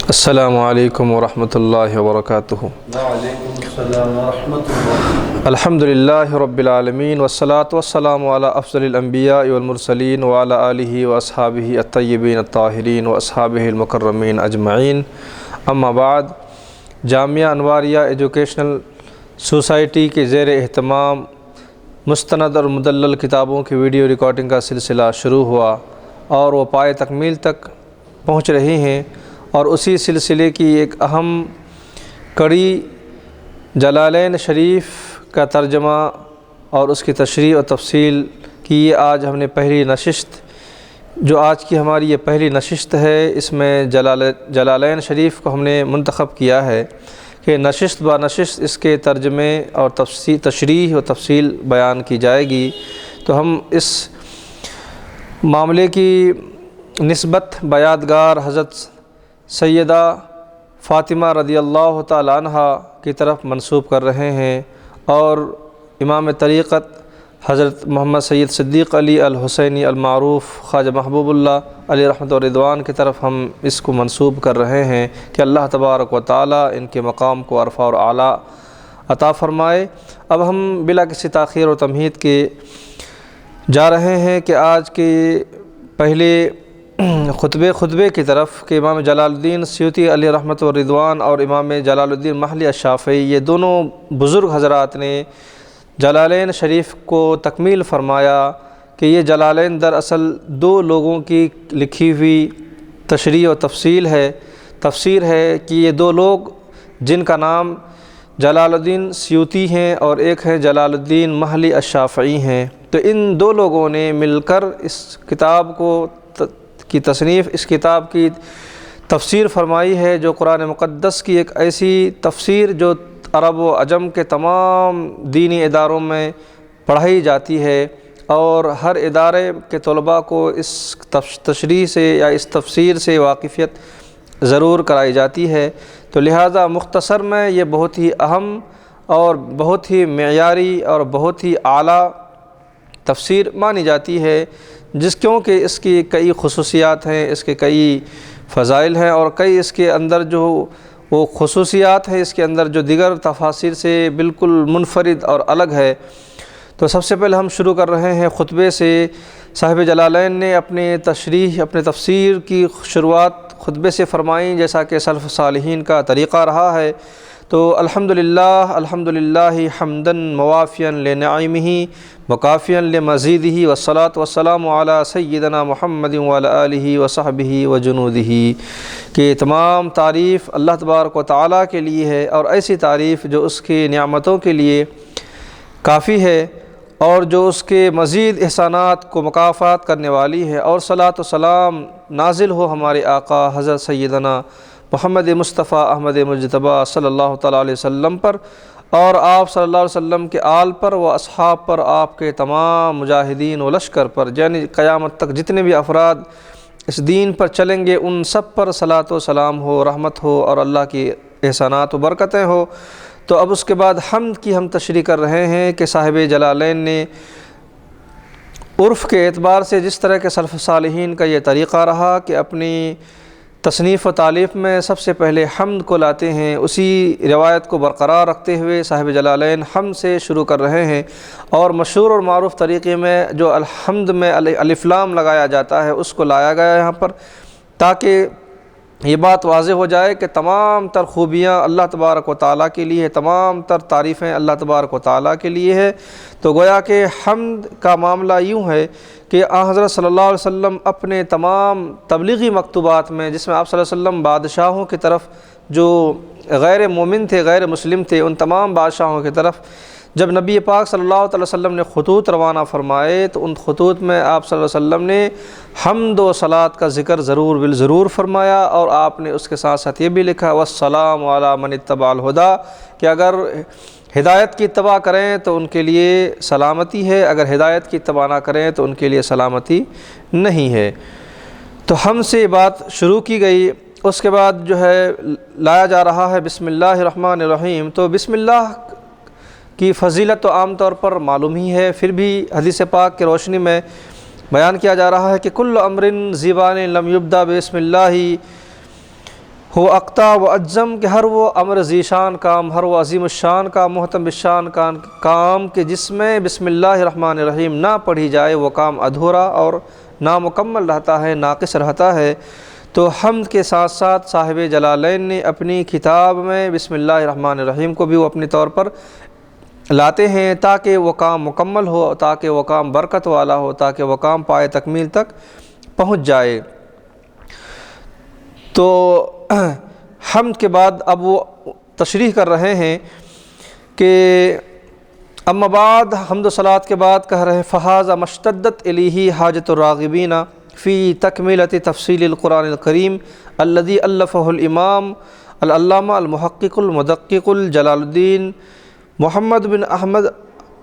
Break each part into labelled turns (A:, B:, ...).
A: السلام علیکم ورحمۃ اللہ وبرکاتہ۔
B: وعلیکم السلام ورحمۃ اللہ۔
A: الحمد للہ رب العالمین والصلاة والسلام علی افضل الانبیاء والمرسلین وعلی آلہ واصحابہ الطیبین الطاہرین واصحابہ المکرمین اجمعین، اما بعد۔ جامعہ انواریہ ایجوکیشنل سوسائٹی کے زیر اہتمام مستند اور مدلل کتابوں کی ویڈیو ریکارڈنگ کا سلسلہ شروع ہوا اور وہ پائے تکمیل تک پہنچ رہی ہیں، اور اسی سلسلے کی ایک اہم کڑی جلالین شریف کا ترجمہ اور اس کی تشریح و تفصیل کی یہ آج ہم نے پہلی نشست، جو آج کی ہماری یہ پہلی نشست ہے، اس میں جلالین شریف کو ہم نے منتخب کیا ہے کہ نشست با نشست اس کے ترجمے اور تشریح و تفصیل بیان کی جائے گی۔ تو ہم اس معاملے کی نسبت بیادگار حضرت سیدہ فاطمہ رضی اللہ تعالیٰ عنہ کی طرف منسوب کر رہے ہیں، اور امام طریقت حضرت محمد سید صدیق علی الحسینی المعروف خواجہ محبوب اللہ علیہ رحمۃ و رضوان کی طرف ہم اس کو منسوب کر رہے ہیں کہ اللہ تبارک و تعالیٰ ان کے مقام کو عرفہ اور اعلیٰ عطا فرمائے۔ اب ہم بلا کسی تاخیر و تمہید کے جا رہے ہیں کہ آج کے پہلے خطبے کی طرف کہ امام جلال الدین سیوطی علیہ رحمۃ و رضوان اور امام جلال الدین محلی الشافعی، یہ دونوں بزرگ حضرات نے جلالین شریف کو تکمیل فرمایا کہ یہ جلالین دراصل دو لوگوں کی لکھی ہوئی تشریح و تفسیر ہے کہ یہ دو لوگ جن کا نام جلال الدین سیوطی ہیں اور ایک ہے جلال الدین محلی الشافعی ہیں، تو ان دو لوگوں نے مل کر اس کتاب کی تصنیف، اس کتاب کی تفسیر فرمائی ہے، جو قرآن مقدس کی ایک ایسی تفسیر جو عرب و عجم کے تمام دینی اداروں میں پڑھائی جاتی ہے، اور ہر ادارے کے طلباء کو اس تشریح سے یا اس تفسیر سے واقفیت ضرور کرائی جاتی ہے۔ تو لہٰذا مختصر میں یہ بہت ہی اہم اور بہت ہی معیاری اور بہت ہی اعلیٰ تفسیر مانی جاتی ہے، کیونکہ اس کی کئی خصوصیات ہیں، اس کے کئی فضائل ہیں، اور کئی اس کے اندر جو وہ خصوصیات ہیں اس کے اندر جو دیگر تفاسیر سے بالکل منفرد اور الگ ہے۔ تو سب سے پہلے ہم شروع کر رہے ہیں خطبے سے۔ صاحب جلالین نے اپنے تفسیر کی شروعات خطبے سے فرمائیں، جیسا کہ سلف صالحین کا طریقہ رہا ہے۔ تو الحمدللہ حمداً موافیاً لنعمہ مکافیاً لمزیدہ والصلاة والسلام علی سیدنا محمد وعلی آلہ وصحبہ وجنودہ، کہ تمام تعریف اللہ تبارک و تعالیٰ کے لیے ہے، اور ایسی تعریف جو اس کی نعمتوں کے لیے کافی ہے اور جو اس کے مزید احسانات کو مکافات کرنے والی ہے، اور صلاۃ و سلام نازل ہو ہمارے آقا حضرت سیدنا محمد مصطفیٰ احمد مجتبیٰ صلی اللہ تعالیٰ علیہ وسلم پر، اور آپ صلی اللہ علیہ وسلم کے آل پر و اصحاب پر، آپ کے تمام مجاہدین و لشکر پر، یعنی قیامت تک جتنے بھی افراد اس دین پر چلیں گے ان سب پر صلاۃ و سلام ہو، رحمت ہو، اور اللہ کی احسانات و برکتیں ہو۔ تو اب اس کے بعد حمد کی ہم تشریح کر رہے ہیں کہ صاحب جلالین نے عرف کے اعتبار سے جس طرح کے سلف صالحین کا یہ طریقہ رہا کہ اپنی تصنیف و تالیف میں سب سے پہلے حمد کو لاتے ہیں، اسی روایت کو برقرار رکھتے ہوئے صاحب جلالین حمد سے شروع کر رہے ہیں، اور مشہور اور معروف طریقے میں جو الحمد میں الف لام لگایا جاتا ہے اس کو لایا گیا یہاں پر، تاکہ یہ بات واضح ہو جائے کہ تمام تر خوبیاں اللہ تبارک و تعالیٰ کے لیے ہے، تمام تر تعریفیں اللہ تبارک و تعالیٰ کے لیے ہے۔ تو گویا کہ حمد کا معاملہ یوں ہے کہ حضرت صلی اللہ علیہ وسلم اپنے تمام تبلیغی مکتوبات میں، جس میں آپ صلی اللہ علیہ وسلم بادشاہوں کی طرف جو غیر مومن تھے، غیر مسلم تھے، ان تمام بادشاہوں کی طرف جب نبی پاک صلی اللہ علیہ وسلم نے خطوط روانہ فرمائے تو ان خطوط میں آپ صلی اللہ علیہ وسلم نے حمد و صلاۃ کا ذکر ضرور فرمایا، اور آپ نے اس کے ساتھ ساتھ یہ بھی لکھا والسلام علی من اتبع الہدیٰ، کہ اگر ہدایت کی اتباع کریں تو ان کے لیے سلامتی ہے، اگر ہدایت کی اتباع نہ کریں تو ان کے لیے سلامتی نہیں ہے۔ تو ہم سے یہ بات شروع کی گئی، اس کے بعد جو ہے لایا جا رہا ہے بسم اللہ الرحمن الرحیم۔ تو بسم اللہ کی فضیلت تو عام طور پر معلوم ہی ہے، پھر بھی حدیث پاک کی روشنی میں بیان کیا جا رہا ہے کہ کل امر زیبان لم یبدا بسم اللہ ہو اقطع و اجزم کہ ہر وہ امر ذیشان کام، ہر وہ عظیم الشان کا محتم بالشان کام کہ جس میں بسم اللہ الرحمن الرحیم نہ پڑھی جائے وہ کام ادھورا اور نامکمل رہتا ہے، ناقص رہتا ہے۔ تو حمد کے ساتھ ساتھ صاحب جلالین نے اپنی کتاب میں بسم اللہ الرحمن الرحیم کو بھی وہ اپنے طور پر لاتے ہیں تاکہ وہ کام مکمل ہو، تاکہ وہ کام برکت والا ہو، تاکہ وہ کام پائے تکمیل تک پہنچ جائے۔ تو حمد کے بعد اب وہ تشریح کر رہے ہیں کہ اما بعد حمد و صلاۃ کے بعد کہہ رہے ہیں فہذا مشتدت الیہ حاجت الراغبین فی تکمیلۃ تفصیل القرآن الکریم الذی الفہ الامام العلامہ المحقق المدقق جلال الدین محمد بن احمد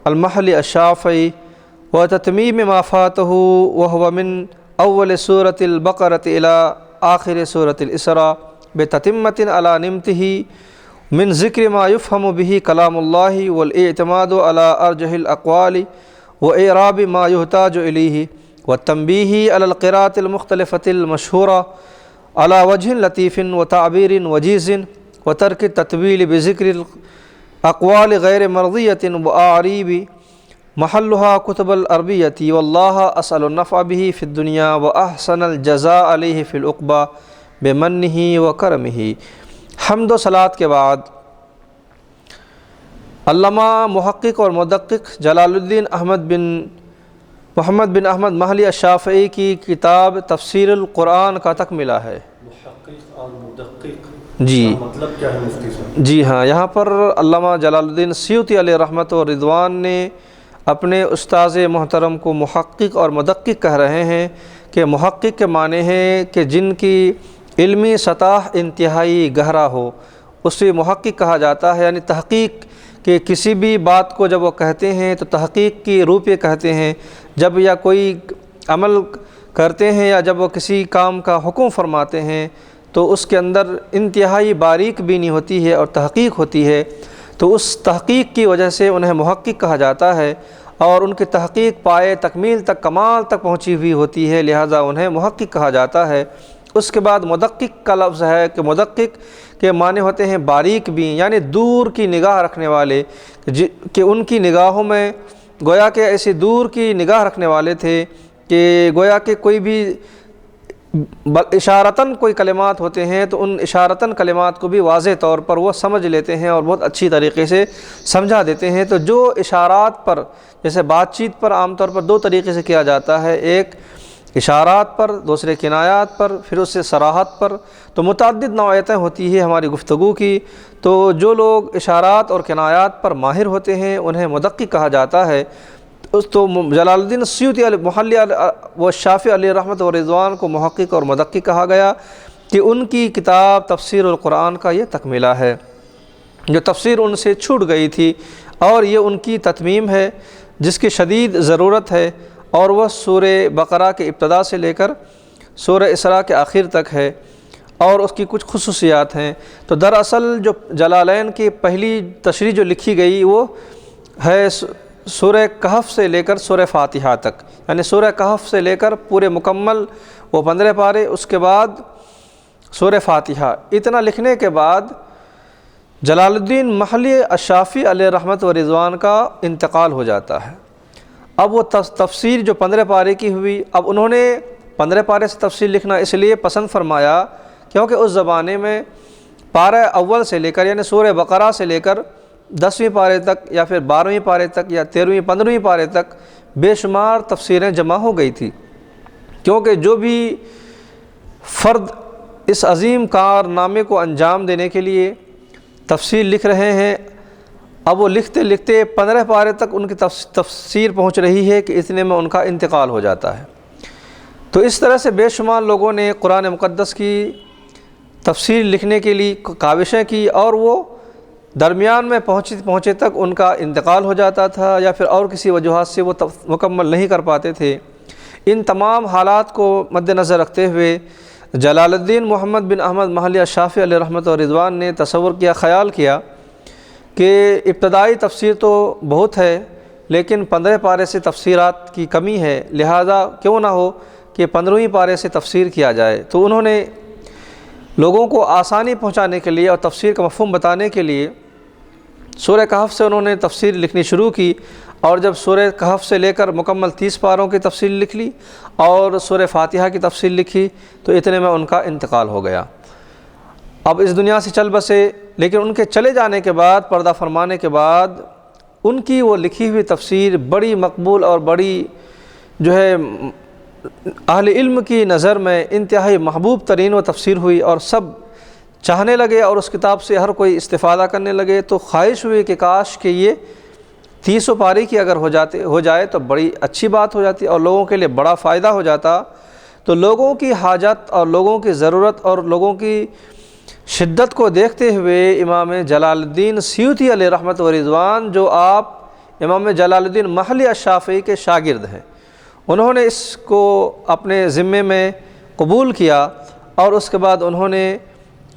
A: المحلی الشافعی وتتمیم ما فاتہ وهو من اول سورة البقرة الى آخر سورة الاسراء بتتمۃ علی نمتہ من ذکر ما یفہم به کلام اللہ والاعتماد علی ارجح الاقوال واعراب ما یحتاج الیہ والتنبیہ علی القراءۃ المختلفۃ المشہورہ علی وجہ لطیف وتعبیر وجیز وترک التطویل بذکر الاقوال غیر مرضیۃ واعریب محلها کتب العربیۃ واللہ اسأل النفع به فی الدنیا واحسن الجزاء علیہ فی العقبہ بمنہ وکرمہ۔ حمد و صلاۃ کے بعد علامہ محقق اور مدقق جلال الدین محمد بن احمد محلی الشافعی کی کتاب تفسیر القرآن کا تکملہ ہے۔
B: محقق اور مدقق
A: جی
B: مطلب کیا ہے مفتی صاحب؟
A: جی ہاں، یہاں پر علامہ جلال الدین سیوطی علیہ رحمت و رضوان نے اپنے استاذ محترم کو محقق اور مدقق کہہ رہے ہیں کہ محقق کے معنی ہے کہ جن کی علمی سطح انتہائی گہرا ہو، اسے محقق کہا جاتا ہے، یعنی تحقیق کہ کسی بھی بات کو جب وہ کہتے ہیں تو تحقیق کی روح پہ کہتے ہیں، جب یا کوئی عمل کرتے ہیں یا جب وہ کسی کام کا حکم فرماتے ہیں تو اس کے اندر انتہائی باریک بینی ہوتی ہے اور تحقیق ہوتی ہے، تو اس تحقیق کی وجہ سے انہیں محقق کہا جاتا ہے اور ان کی تحقیق پائے تکمیل تک، کمال تک پہنچی ہوئی ہوتی ہے، لہٰذا انہیں محقق کہا جاتا ہے۔ اس کے بعد مدقق کا لفظ ہے کہ مدقق کے معنی ہوتے ہیں باریک بین، یعنی دور کی نگاہ رکھنے والے، کہ ان کی نگاہوں میں گویا کہ ایسی دور کی نگاہ رکھنے والے تھے کہ گویا کہ کوئی بھی اشارتاً کوئی کلمات ہوتے ہیں تو ان اشارتاً کلمات کو بھی واضح طور پر وہ سمجھ لیتے ہیں اور بہت اچھی طریقے سے سمجھا دیتے ہیں۔ تو جو اشارات پر، جیسے بات چیت پر عام طور پر دو طریقے سے کیا جاتا ہے، ایک اشارات پر، دوسرے کنایات پر، پھر اس سے صراحت پر، تو متعدد نوعیتیں ہوتی ہے ہماری گفتگو کی۔ تو جو لوگ اشارات اور کنایات پر ماہر ہوتے ہیں انہیں مدقق کہا جاتا ہے۔ تو جلال الدین سیوطی محلی و شافعی علیہ رحمت و رضوان کو محقق اور مدقق کہا گیا کہ ان کی کتاب تفسیر القرآن کا یہ تکملہ ہے، جو تفسیر ان سے چھوٹ گئی تھی، اور یہ ان کی تتمیم ہے جس کی شدید ضرورت ہے، اور وہ سورہ بقرہ کے ابتدا سے لے کر سورہ اسراء کے آخر تک ہے، اور اس کی کچھ خصوصیات ہیں۔ تو دراصل جو جلالین کی پہلی تشریح جو لکھی گئی وہ ہے سورہ کہف سے لے کر سورہ فاتحہ تک، یعنی سورہ کہف سے لے کر پورے مکمل وہ 15 پارے، اس کے بعد سورہ فاتحہ۔ اتنا لکھنے کے بعد جلال الدین محلی الشافعی علیہ رحمت و رضوان کا انتقال ہو جاتا ہے۔ اب وہ تفسیر جو 15 پارے کی ہوئی، اب انہوں نے 15 پارے سے تفسیر لکھنا اس لیے پسند فرمایا کیونکہ اس زمانے میں پارہ اول سے لے کر، یعنی سورہ بقرہ سے لے کر 10ویں پارے تک یا پھر 12ویں پارے تک یا 13ویں 15ویں پارے تک بے شمار تفسیریں جمع ہو گئی تھی، کیونکہ جو بھی فرد اس عظیم کارنامے کو انجام دینے کے لیے تفسیر لکھ رہے ہیں، اب وہ لکھتے لکھتے 15 پارے تک ان کی تفسیر پہنچ رہی ہے کہ اتنے میں ان کا انتقال ہو جاتا ہے۔ تو اس طرح سے بے شمار لوگوں نے قرآن مقدس کی تفسیر لکھنے کے لیے کاوشیں کی، اور وہ درمیان میں پہنچے تک ان کا انتقال ہو جاتا تھا، یا پھر اور کسی وجوہات سے وہ مکمل نہیں کر پاتے تھے۔ ان تمام حالات کو مد نظر رکھتے ہوئے جلال الدین محمد بن احمد محلی الشافعی علیہ رحمت و رضوان نے تصور کیا، خیال کیا کہ ابتدائی تفسیر تو بہت ہے لیکن 15 پارے سے تفسیرات کی کمی ہے، لہذا کیوں نہ ہو کہ 15ویں پارے سے تفسیر کیا جائے۔ تو انہوں نے لوگوں کو آسانی پہنچانے کے لیے اور تفسیر کا مفہوم بتانے کے لیے سورہ کہف سے انہوں نے تفسیر لکھنی شروع کی، اور جب سورہ کہف سے لے کر مکمل 30 پاروں کی تفسیر لکھ لی اور سورہ فاتحہ کی تفسیر لکھی تو اتنے میں ان کا انتقال ہو گیا۔ اب اس دنیا سے چل بسے، لیکن ان کے چلے جانے کے بعد، پردہ فرمانے کے بعد، ان کی وہ لکھی ہوئی تفسیر بڑی مقبول اور بڑی جو ہے اہل علم کی نظر میں انتہائی محبوب ترین وہ تفسیر ہوئی، اور سب چاہنے لگے اور اس کتاب سے ہر کوئی استفادہ کرنے لگے۔ تو خواہش ہوئی کہ کاش کہ یہ 30 پارے کی اگر ہو جائے تو بڑی اچھی بات ہو جاتی اور لوگوں کے لیے بڑا فائدہ ہو جاتا۔ تو لوگوں کی حاجت اور لوگوں کی ضرورت اور لوگوں کی شدت کو دیکھتے ہوئے امام جلال الدین سیوطی علیہ رحمت و رضوان، جو آپ امام جلال الدین محلی الشافعی کے شاگرد ہیں، انہوں نے اس کو اپنے ذمے میں قبول کیا، اور اس کے بعد انہوں نے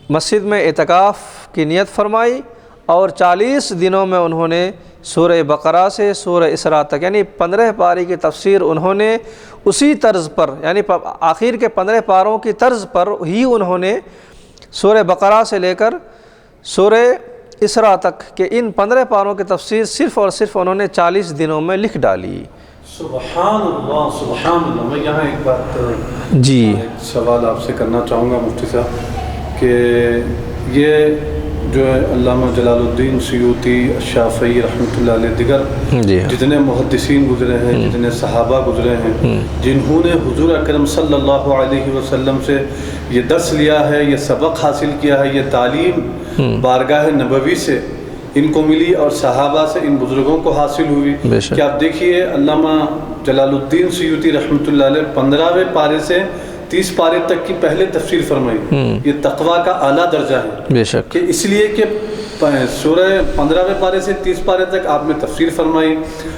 A: مسجد میں اعتکاف کی نیت فرمائی، اور 40 دنوں میں انہوں نے سورہ بقرہ سے سورہ اسراء تک یعنی 15 پارے کی تفسیر انہوں نے اسی طرز پر، یعنی آخر کے 15 پاروں کی طرز پر ہی انہوں نے سورہ بقرہ سے لے کر سورہ اسراء تک کے ان 15 پاروں کی تفسیر صرف اور صرف انہوں نے 40 دنوں میں لکھ ڈالی۔
B: سبحان اللہ، سبحان اللہ۔ میں یہاں ایک بات
A: جی
B: ایک سوال آپ سے کرنا چاہوں گا مفتی صاحب، کہ یہ جو ہے علامہ جلال الدین سیوطی الشافعی رحمۃ اللہ علیہ دیگر
A: جی
B: جتنے محدثین گزرے ہیں، جتنے صحابہ گزرے ہیں، جنہوں نے حضور اکرم صلی اللہ علیہ وسلم سے یہ درس لیا ہے، یہ سبق حاصل کیا ہے، یہ تعلیم بارگاہ نبوی سے ان کو ملی اور صحابہ سے ان بزرگوں کو حاصل ہوئی، کہ آپ دیکھیے علامہ جلال الدین سیوطی رحمۃ اللہ علیہ 15ویں پارے سے 30 پارے تک کی پہلے تفسیر فرمائی۔ یہ تقویٰ کا اعلیٰ درجہ ہے،
A: بے شک،
B: کہ اس لیے کہ سورہ 15ویں پارے سے 30 پارے تک آپ نے تفسیر فرمائی،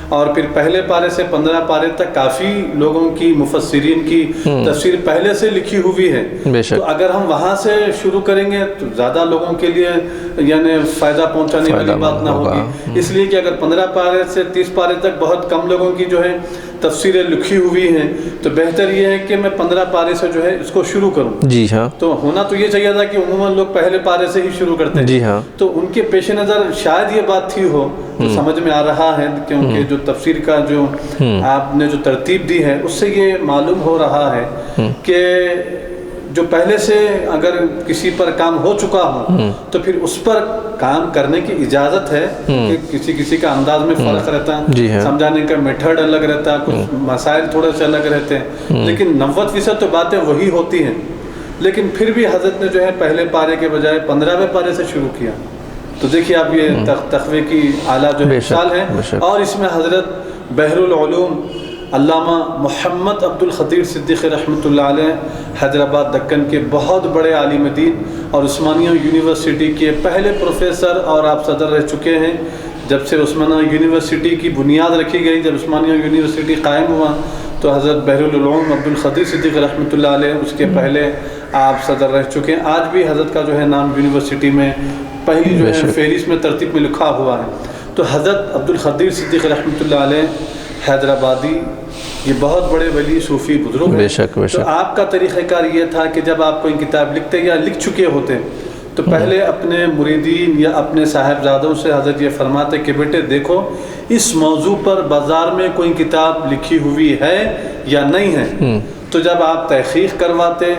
B: اور پھر پہلے پارے سے 15 پارے تک کافی لوگوں کی مفسرین کی تفسیر پہلے سے لکھی ہوئی ہے۔ تو اگر ہم وہاں سے شروع کریں گے تو زیادہ لوگوں کے لیے یعنی فائدہ پہنچانے والی بات نہ ہوگی، اس لیے کہ اگر 15 پارے سے 30 پارے تک بہت کم لوگوں کی جو ہے تفسیریں لکھی ہوئی ہیں، تو بہتر یہ ہے کہ میں 15 پارے سے جو ہے اس کو شروع کروں۔
A: جی ہاں،
B: تو ہونا تو یہ چاہیے تھا کہ عموماً لوگ پہلے پارے سے ہی شروع کرتے ہیں۔
A: جی ہاں،
B: تو ان کے پیش نظر شاید یہ بات تھی ہو، تو سمجھ میں آ رہا ہے، کیونکہ جو تفسیر کا جو آپ نے جو ترتیب دی ہے اس سے یہ معلوم ہو رہا ہے کہ جو پہلے سے اگر کسی پر کام ہو چکا ہو تو پھر اس پر کام کرنے کی اجازت ہے، کہ کسی کا انداز میں فرق رہتا ہے، سمجھانے کا میتھڈ الگ رہتا ہے، کچھ مسائل تھوڑے سے الگ رہتے ہیں، لیکن 90% تو باتیں وہی ہوتی ہیں۔ لیکن پھر بھی حضرت نے جو ہے پہلے پارے کے بجائے 15ویں پارے سے شروع کیا، تو دیکھیے آپ یہ تقوی کی اعلیٰ جو مثال ہے۔ اور اس میں حضرت بحر العلوم علامہ محمد عبد الخطیر صدیقی رحمۃ اللہ علیہ حیدرآباد دکن کے بہت بڑے عالم دین اور عثمانیہ یونیورسٹی کے پہلے پروفیسر، اور آپ صدر رہ چکے ہیں جب سے عثمانیہ یونیورسٹی کی بنیاد رکھی گئی۔ جب عثمانیہ یونیورسٹی قائم ہوا تو حضرت بحر العلوم عبد الخطیر صدیقی رحمۃ اللہ علیہ اس کے پہلے آپ صدر رہ چکے ہیں۔ آج بھی حضرت کا جو ہے نام یونیورسٹی میں پہلی جو ہے فہرست میں ترتیب میں لکھا ہوا ہے۔ تو حضرت عبد الخطیر صدیقی رحمۃ اللہ علیہ حیدرآبادی یہ بہت بڑے ولی صوفی بزرگ ہیں۔ تو آپ کا طریقہ کار یہ تھا کہ جب آپ کوئی کتاب لکھتے یا لکھ چکے ہوتے تو پہلے اپنے مریدین یا اپنے صاحبزادوں سے حضرت یہ فرماتے کہ بیٹے دیکھو اس موضوع پر بازار میں کوئی کتاب لکھی ہوئی ہے یا نہیں ہے۔ تو جب آپ تحقیق کرواتے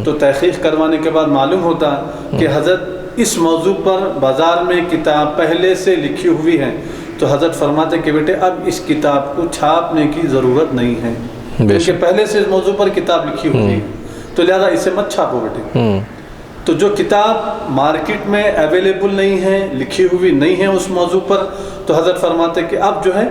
B: تو تحقیق کروانے کے بعد معلوم ہوتا کہ حضرت اس موضوع پر بازار میں کتاب پہلے سے لکھی ہوئی ہے، تو حضرت فرماتے کہ بیٹے اب اس کتاب کو چھاپنے کی ضرورت نہیں ہے، کیونکہ پہلے سے اس موضوع پر کتاب لکھی ہوئی ہے، تو لہذا اسے مت چھاپو بیٹے۔ تو جو کتاب مارکیٹ میں اویلیبل نہیں ہے، لکھی ہوئی نہیں ہے اس موضوع پر، تو حضرت فرماتے کہ اب جو ہے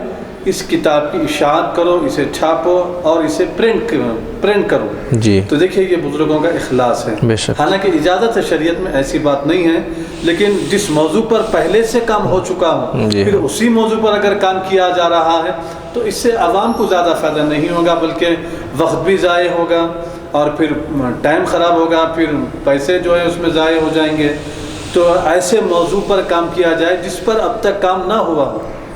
B: اس کتاب کی اشاعت کرو، اسے چھاپو اور اسے پرنٹ کرو۔ جی تو دیکھیے یہ بزرگوں کا اخلاص ہے۔ حالانکہ اجازت ہے شریعت میں، ایسی بات نہیں ہے، لیکن جس موضوع پر پہلے سے کام ہو چکا ہو پھر اسی موضوع پر اگر کام کیا جا رہا ہے تو اس سے عوام کو زیادہ فائدہ نہیں ہوگا، بلکہ وقت بھی ضائع ہوگا اور پھر ٹائم خراب ہوگا، پھر پیسے جو ہے اس میں ضائع ہو جائیں گے۔ تو ایسے موضوع پر کام کیا جائے جس پر اب تک کام نہ ہوا،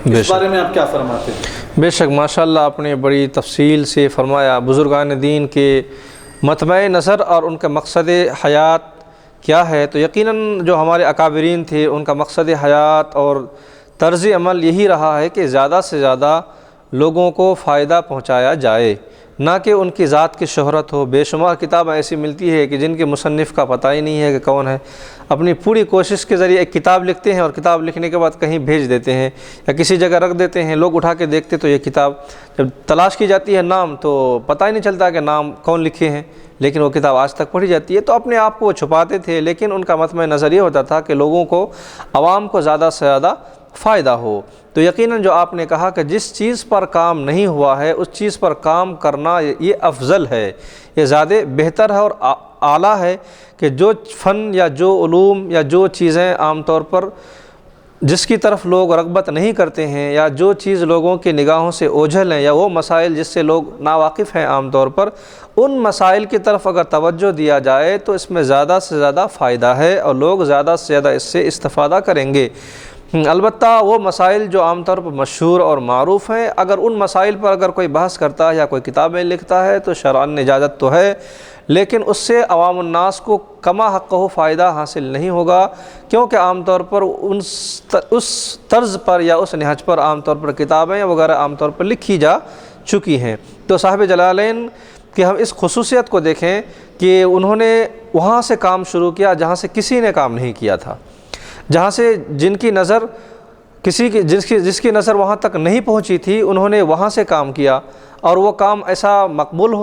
B: اس بارے میں آپ کیا فرماتے ہیں؟
A: بے شک ماشاءاللہ آپ نے بڑی تفصیل سے فرمایا۔ بزرگان دین کے مطمع نظر اور ان کا مقصد حیات کیا ہے، تو یقیناً جو ہمارے اکابرین تھے ان کا مقصد حیات اور طرز عمل یہی رہا ہے کہ زیادہ سے زیادہ لوگوں کو فائدہ پہنچایا جائے، نہ کہ ان کی ذات کی شہرت ہو۔ بے شمار کتابیں ایسی ملتی ہے کہ جن کے مصنف کا پتہ ہی نہیں ہے کہ کون ہے، اپنی پوری کوشش کے ذریعے ایک کتاب لکھتے ہیں اور کتاب لکھنے کے بعد کہیں بھیج دیتے ہیں یا کسی جگہ رکھ دیتے ہیں، لوگ اٹھا کے دیکھتے تو یہ کتاب جب تلاش کی جاتی ہے نام تو پتہ ہی نہیں چلتا کہ نام کون لکھے ہیں، لیکن وہ کتاب آج تک پڑھی جاتی ہے۔ تو اپنے آپ کو وہ چھپاتے تھے، لیکن ان کا مطمع نظر یہ ہوتا تھا کہ لوگوں کو، عوام کو زیادہ سے زیادہ فائدہ ہو۔ تو یقیناً جو آپ نے کہا کہ جس چیز پر کام نہیں ہوا ہے اس چیز پر کام کرنا یہ افضل ہے، یہ زیادہ بہتر ہے اور اعلیٰ ہے کہ جو فن یا جو علوم یا جو چیزیں عام طور پر جس کی طرف لوگ رغبت نہیں کرتے ہیں یا جو چیز لوگوں کی نگاہوں سے اوجھل ہیں یا وہ مسائل جس سے لوگ ناواقف ہیں عام طور پر، ان مسائل کی طرف اگر توجہ دیا جائے تو اس میں زیادہ سے زیادہ فائدہ ہے اور لوگ زیادہ سے زیادہ اس سے استفادہ کریں گے۔ البتہ وہ مسائل جو عام طور پر مشہور اور معروف ہیں، اگر ان مسائل پر اگر کوئی بحث کرتا ہے یا کوئی کتابیں لکھتا ہے تو شرعاً اجازت تو ہے، لیکن اس سے عوام الناس کو کما حقہ فائدہ حاصل نہیں ہوگا، کیونکہ عام طور پر اس طرز پر یا اس نہج پر عام طور پر کتابیں وغیرہ عام طور پر لکھی جا چکی ہیں۔ تو صاحب جلالین کہ ہم اس خصوصیت کو دیکھیں کہ انہوں نے وہاں سے کام شروع کیا جہاں سے کسی نے کام نہیں کیا تھا، جہاں سے جن کی نظر جس کی نظر وہاں تک نہیں پہنچی تھی، انہوں نے وہاں سے کام کیا اور وہ کام ایسا مقبول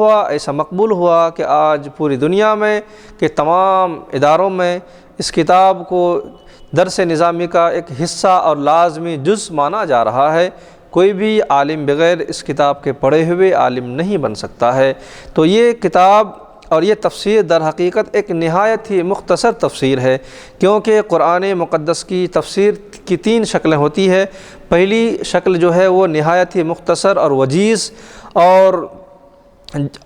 A: ہوا کہ آج پوری دنیا میں کہ تمام اداروں میں اس کتاب کو درس نظامی کا ایک حصہ اور لازمی جز مانا جا رہا ہے۔ کوئی بھی عالم بغیر اس کتاب کے پڑھے ہوئے عالم نہیں بن سکتا ہے۔ تو یہ کتاب اور یہ تفسیر در حقیقت ایک نہایت ہی مختصر تفسیر ہے، کیونکہ قرآن مقدس کی تفسیر کی 3 شکلیں ہوتی ہے۔ پہلی شکل جو ہے وہ نہایت ہی مختصر اور وجیز، اور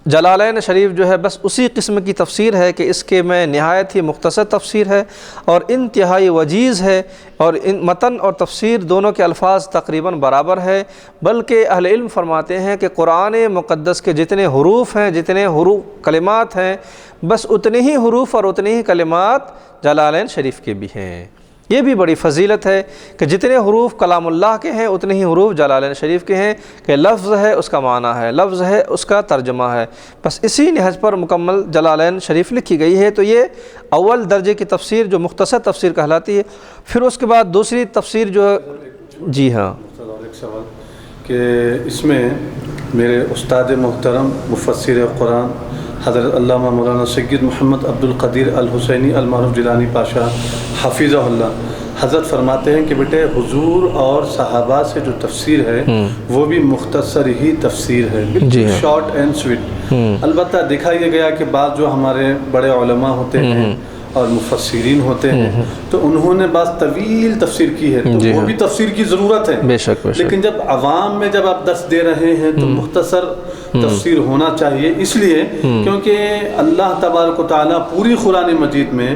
A: جلالین شریف جو ہے بس اسی قسم کی تفسیر ہے کہ اس کے میں نہایت ہی مختصر تفسیر ہے اور انتہائی وجیز ہے، اور متن اور تفسیر دونوں کے الفاظ تقریباً برابر ہے، بلکہ اہل علم فرماتے ہیں کہ قرآن مقدس کے جتنے حروف ہیں، جتنے کلمات ہیں، بس اتنے ہی حروف اور اتنے ہی کلمات جلالین شریف کے بھی ہیں۔ یہ بھی بڑی فضیلت ہے کہ جتنے حروف کلام اللہ کے ہیں اتنے ہی حروف جلالین شریف کے ہیں، کہ لفظ ہے اس کا معنی ہے، لفظ ہے اس کا ترجمہ ہے، بس اسی نہج پر مکمل جلالین شریف لکھی گئی ہے۔ تو یہ اول درجے کی تفسیر جو مختصر تفسیر کہلاتی ہے۔ پھر اس کے بعد دوسری تفسیر جو ہے، جی ہاں،
B: ایک سوال کہ اس میں میرے استاد محترم مفسر قرآن حضرت علامہ مولانا سید محمد عبد القدیر الحسینی المعروف جیلانی پاشا حفظہ اللہ حضرت فرماتے ہیں کہ بیٹے حضور اور صحابہ سے جو تفسیر ہے وہ بھی مختصر ہی تفسیر ہے، بالکل شارٹ اینڈ سویٹ۔ البتہ دیکھا یہ گیا کہ بعض جو ہمارے بڑے علماء ہوتے ہیں اور مفسرین ہوتے ہیں تو انہوں نے بعض طویل تفسیر کی ہے، تو وہ بھی تفسیر کی ضرورت ہے،
A: بے شک
B: لیکن جب عوام میں جب آپ درس دے رہے ہیں تو مختصر تفسیر ہونا چاہیے، اس لیے کیونکہ اللہ تبارک و تعالیٰ پوری قرآن مجید میں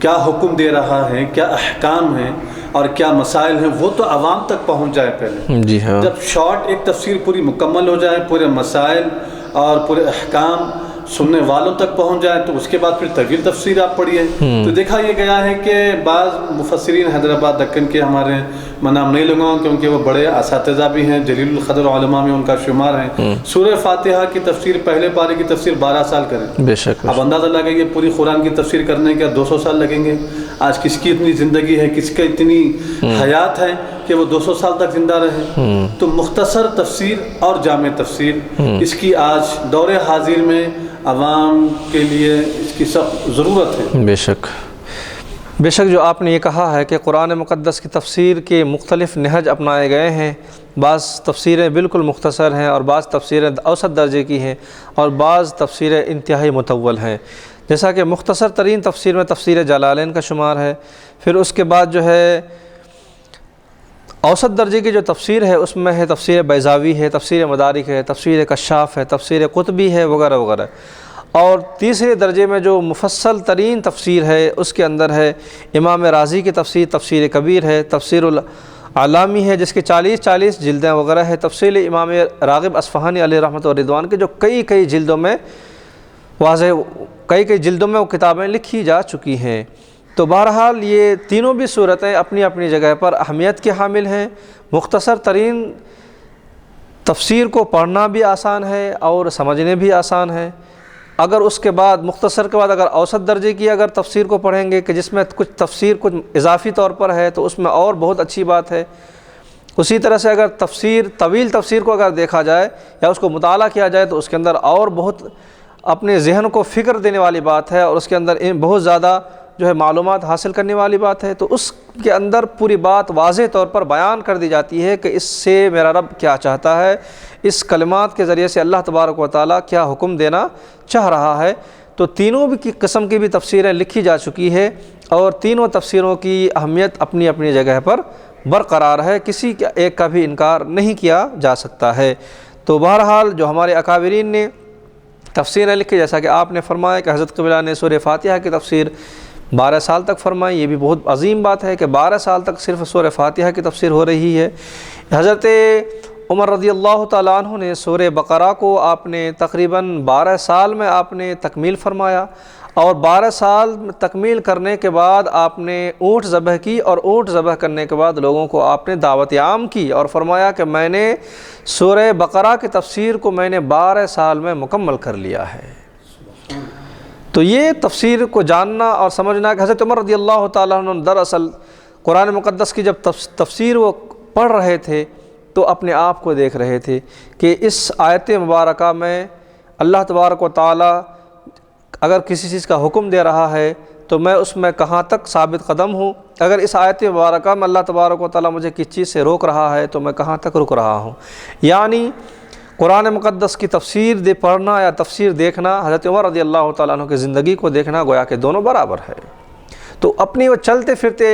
B: کیا حکم دے رہا ہے، کیا احکام ہیں اور کیا مسائل ہیں، وہ تو عوام تک پہنچ جائے پہلے۔
A: جی ہاں،
B: جب شارٹ ایک تفسیر پوری مکمل ہو جائے، پورے مسائل اور پورے احکام سننے والوں تک پہنچ جائے تو اس کے بعد پھر طویل تفسیر آپ پڑھیے۔ تو دیکھا یہ گیا ہے کہ بعض مفسرین حیدرآباد دکن کے ہمارے میں نام نہیں لگاؤں کیونکہ وہ بڑے اساتذہ بھی ہیں، جلیل القدر علماء میں ان کا شمار ہے، سورہ فاتحہ کی تفسیر پہلے پارے کی تفسیر 12 سال کریں،
A: بے شک
B: اب اندازہ لگائیے پوری قرآن کی تفسیر کرنے کے 200 سال لگیں گے۔ آج کس کی اتنی زندگی ہے، کس کا اتنی حیات ہے کہ وہ 200 سال تک زندہ رہے؟ تو مختصر تفسیر اور جامع تفسیر اس کی آج دور حاضر میں عوام کے لیے اس کی سخت ضرورت ہے۔
A: بے شک جو آپ نے یہ کہا ہے کہ قرآن مقدس کی تفسیر کے مختلف نہج اپنائے گئے ہیں، بعض تفسیریں بالکل مختصر ہیں اور بعض تفسیریں اوسط درجے کی ہیں اور بعض تفسیریں انتہائی مطول ہیں، جیسا کہ مختصر ترین تفسیر میں تفسیر جلالین کا شمار ہے۔ پھر اس کے بعد جو ہے اوسط درجے کی جو تفسیر ہے اس میں ہے تفسیر بیضاوی ہے، تفسیر مدارک ہے، تفسیر کشاف ہے، تفسیر قطبی ہے وغیرہ وغیرہ۔ اور تیسرے درجے میں جو مفصل ترین تفسیر ہے اس کے اندر ہے امام رازی کی تفسیر، تفسیر کبیر ہے، تفسیر العلامی ہے جس کے 40 جلدیں وغیرہ ہے، تفسیر امام راغب اصفہانی علیہ رحمۃ و رضوان کے جو کئی جلدوں میں واضح کئی کئی جلدوں میں وہ کتابیں لکھی جا چکی ہیں۔ تو بہرحال یہ تینوں بھی صورتیں اپنی اپنی جگہ پر اہمیت کے حامل ہیں۔ مختصر ترین تفسیر کو پڑھنا بھی آسان ہے اور سمجھنے بھی آسان ہے۔ اگر اس کے بعد مختصر کے بعد اگر اوسط درجے کی اگر تفسیر کو پڑھیں گے کہ جس میں کچھ تفسیر کچھ اضافی طور پر ہے تو اس میں اور بہت اچھی بات ہے۔ اسی طرح سے اگر طویل تفسیر کو اگر دیکھا جائے یا اس کو مطالعہ کیا جائے تو اس کے اندر اور بہت اپنے ذہن کو فکر دینے والی بات ہے اور اس کے اندر بہت زیادہ جو ہے معلومات حاصل کرنے والی بات ہے۔ تو اس کے اندر پوری بات واضح طور پر بیان کر دی جاتی ہے کہ اس سے میرا رب کیا چاہتا ہے، اس کلمات کے ذریعے سے اللہ تبارک و تعالیٰ کیا حکم دینا چاہ رہا ہے۔ تو تینوں بھی قسم کی بھی تفسیریں لکھی جا چکی ہے اور تینوں تفسیروں کی اہمیت اپنی اپنی جگہ پر برقرار ہے، کسی ایک کا بھی انکار نہیں کیا جا سکتا ہے۔ تو بہرحال جو ہمارے اکابرین نے تفسیریں لکھی، جیسا کہ آپ نے فرمایا کہ حضرت قبلہ نے سورہ فاتحہ کی تفسیر 12 سال تک فرمائی، یہ بھی بہت عظیم بات ہے کہ 12 سال تک صرف سورہ فاتحہ کی تفسیر ہو رہی ہے۔ حضرت عمر رضی اللہ تعالیٰ عنہ نے سورہ بقرہ کو آپ نے تقریباً 12 سال میں آپ نے تکمیل فرمایا اور 12 سال تکمیل کرنے کے بعد آپ نے اونٹ ذبح کی اور اونٹ ذبح کرنے کے بعد لوگوں کو آپ نے دعوت عام کی اور فرمایا کہ میں نے سورہ بقرہ کی تفسیر کو میں نے 12 سال میں مکمل کر لیا ہے۔ تو یہ تفسیر کو جاننا اور سمجھنا کہ حضرت عمر رضی اللہ تعالیٰ عنہ دراصل قرآن مقدس کی جب تفسیر وہ پڑھ رہے تھے تو اپنے آپ کو دیکھ رہے تھے کہ اس آیت مبارکہ میں اللہ تبارک و تعالیٰ اگر کسی چیز کا حکم دے رہا ہے تو میں اس میں کہاں تک ثابت قدم ہوں، اگر اس آیت مبارکہ میں اللہ تبارک و تعالیٰ مجھے کس چیز سے روک رہا ہے تو میں کہاں تک رک رہا ہوں۔ یعنی قرآن مقدس کی تفسیر پڑھنا یا تفسیر دیکھنا، حضرت عمر رضی اللہ تعالیٰ عنہ کی زندگی کو دیکھنا گویا کہ دونوں برابر ہے۔ تو اپنی وہ چلتے پھرتے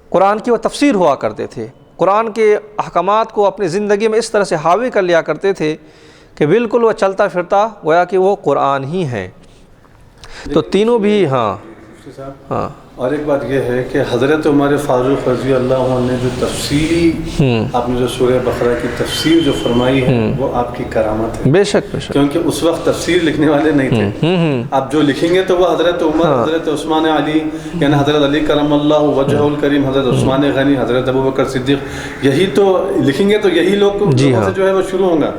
A: قرآن کی وہ تفسیر ہوا کرتے تھے، قرآن کے احکامات کو اپنی زندگی میں اس طرح سے حاوی کر لیا کرتے تھے کہ بالکل وہ چلتا پھرتا گویا کہ وہ قرآن ہی ہیں۔ تو تینوں بھی ہاں
B: اور ایک بات یہ ہے کہ حضرت عمر فاروق رضی اللہ عنہ نے جو تفصیلی آپ نے جو سورہ بقرہ کی تفسیر جو فرمائی ہے وہ آپ کی کرامت ہے۔
A: بے شک بے شک،
B: کیونکہ اس وقت تفسیر لکھنے والے نہیں تھے، آپ جو لکھیں گے تو وہ حضرت عمر، حضرت عثمان علی یعنی حضرت علی کرم اللہ وجہہ الکریم، حضرت عثمان غنی، حضرت ابوبکر صدیق، یہی تو لکھیں گے تو یہی لوگ سے جو ہے وہ شروع ہوں گا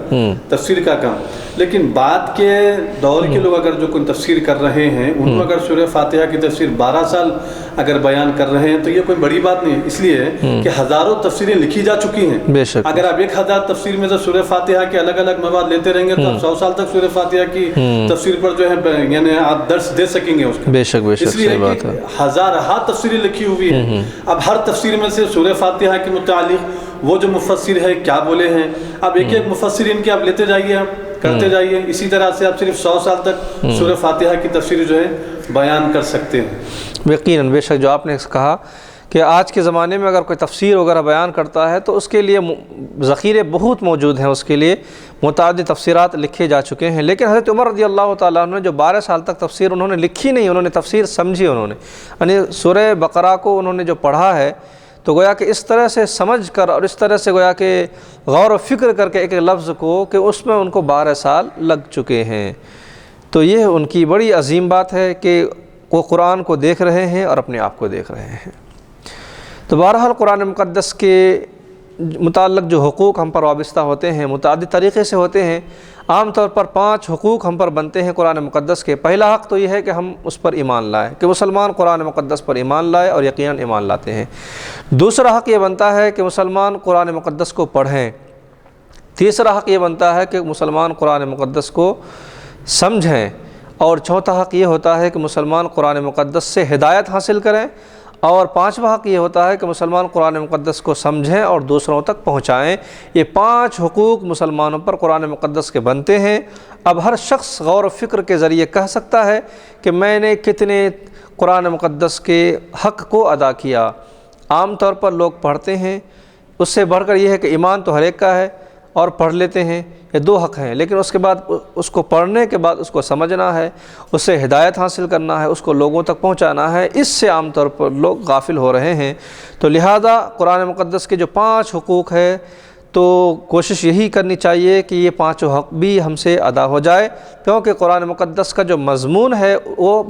B: تفسیر کا کام۔ لیکن بعد کے دور کے لوگ اگر جو کوئی تفسیر کر رہے ہیں ان کو اگر سورہ فاتحہ کی تفسیر 12 سال اگر بیان کر رہے ہیں تو یہ کوئی بڑی بات نہیں ہے، اس لیے کہ ہزاروں تفسیریں لکھی جا چکی ہیں۔
A: بے شک،
B: اگر آپ 1000 تفسیر میں سے سورہ فاتحہ کے الگ الگ مواد لیتے رہیں گے تو آپ 100 سال تک سورہ فاتحہ کی تفسیر پر جو ہے یعنی آپ درس دے سکیں گے اس کا۔
A: بے شک بے شک،
B: اس لیے کہ ہزارہا تفسیریں لکھی ہوئی ہیں، اب ہر تفسیر میں سے سورہ فاتحہ کے متعلق وہ جو مفسر ہے کیا بولے ہیں، اب ایک ایک مفسرین کے آپ لیتے جائیے، آپ کرتے جائیے، اسی طرح سے آپ صرف 100 سال تک سورہ فاتحہ کی تفسیر جو ہے بیان کر سکتے ہیں۔
A: یقیناً بے شک جو آپ نے کہا کہ آج کے زمانے میں اگر کوئی تفسیر وغیرہ بیان کرتا ہے تو اس کے لیے ذخیرے بہت موجود ہیں، اس کے لیے متعدد تفسیرات لکھے جا چکے ہیں۔ لیکن حضرت عمر رضی اللہ تعالیٰ عنہ نے جو 12 سال تک تفسیر انہوں نے لکھی نہیں، انہوں نے تفسیر سمجھی، انہوں نے یعنی سورہ بقرہ کو انہوں نے جو پڑھا ہے تو گویا کہ اس طرح سے سمجھ کر اور اس طرح سے گویا کہ غور و فکر کر کے ایک لفظ کو کہ اس میں ان کو 12 سال لگ چکے ہیں۔ تو یہ ان کی بڑی عظیم بات ہے کہ وہ قرآن کو دیکھ رہے ہیں اور اپنے آپ کو دیکھ رہے ہیں۔ تو بہرحال قرآن مقدس کے متعلق جو حقوق ہم پر وابستہ ہوتے ہیں متعدد طریقے سے ہوتے ہیں۔ عام طور پر 5 حقوق ہم پر بنتے ہیں قرآن مقدس کے۔ پہلا حق تو یہ ہے کہ ہم اس پر ایمان لائیں، کہ مسلمان قرآن مقدس پر ایمان لائے اور یقیناً ایمان لاتے ہیں۔ دوسرا حق یہ بنتا ہے کہ مسلمان قرآن مقدس کو پڑھیں۔ تیسرا حق یہ بنتا ہے کہ مسلمان قرآن مقدس کو سمجھیں، اور چوتھا حق یہ ہوتا ہے کہ مسلمان قرآن مقدس سے ہدایت حاصل کریں، اور 5واں حق یہ ہوتا ہے کہ مسلمان قرآن مقدس کو سمجھیں اور دوسروں تک پہنچائیں۔ یہ 5 حقوق مسلمانوں پر قرآن مقدس کے بنتے ہیں۔ اب ہر شخص غور و فکر کے ذریعے کہہ سکتا ہے کہ میں نے کتنے قرآن مقدس کے حق کو ادا کیا۔ عام طور پر لوگ پڑھتے ہیں، اس سے بڑھ کر یہ ہے کہ ایمان تو ہر ایک کا ہے اور پڑھ لیتے ہیں، یہ 2 حق ہیں، لیکن اس کے بعد اس کو پڑھنے کے بعد اس کو سمجھنا ہے، اس سے ہدایت حاصل کرنا ہے، اس کو لوگوں تک پہنچانا ہے، اس سے عام طور پر لوگ غافل ہو رہے ہیں۔ تو لہذا قرآن مقدس کے جو 5 حقوق ہے تو کوشش یہی کرنی چاہیے کہ یہ پانچوں حق بھی ہم سے ادا ہو جائے، کیونکہ قرآن مقدس کا جو مضمون ہے وہ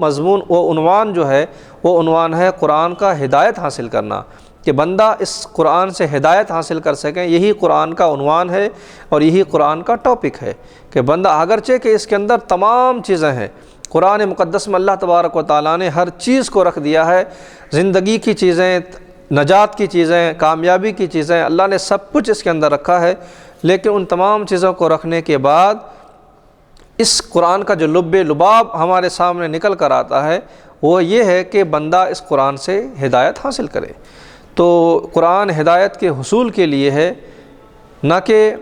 A: عنوان جو ہے وہ عنوان ہے قرآن کا ہدایت حاصل کرنا، کہ بندہ اس قرآن سے ہدایت حاصل کر سکیں، یہی قرآن کا عنوان ہے اور یہی قرآن کا ٹاپک ہے کہ بندہ اگرچہ کہ اس کے اندر تمام چیزیں ہیں، قرآن مقدس میں اللہ تبارک و تعالیٰ نے ہر چیز کو رکھ دیا ہے، زندگی کی چیزیں، نجات کی چیزیں، کامیابی کی چیزیں، اللہ نے سب کچھ اس کے اندر رکھا ہے، لیکن ان تمام چیزوں کو رکھنے کے بعد اس قرآن کا جو لب لباب ہمارے سامنے نکل کر آتا ہے وہ یہ ہے کہ بندہ اس قرآن سے ہدایت حاصل کرے۔ تو قرآن ہدایت کے حصول کے لیے ہے، نہ کہ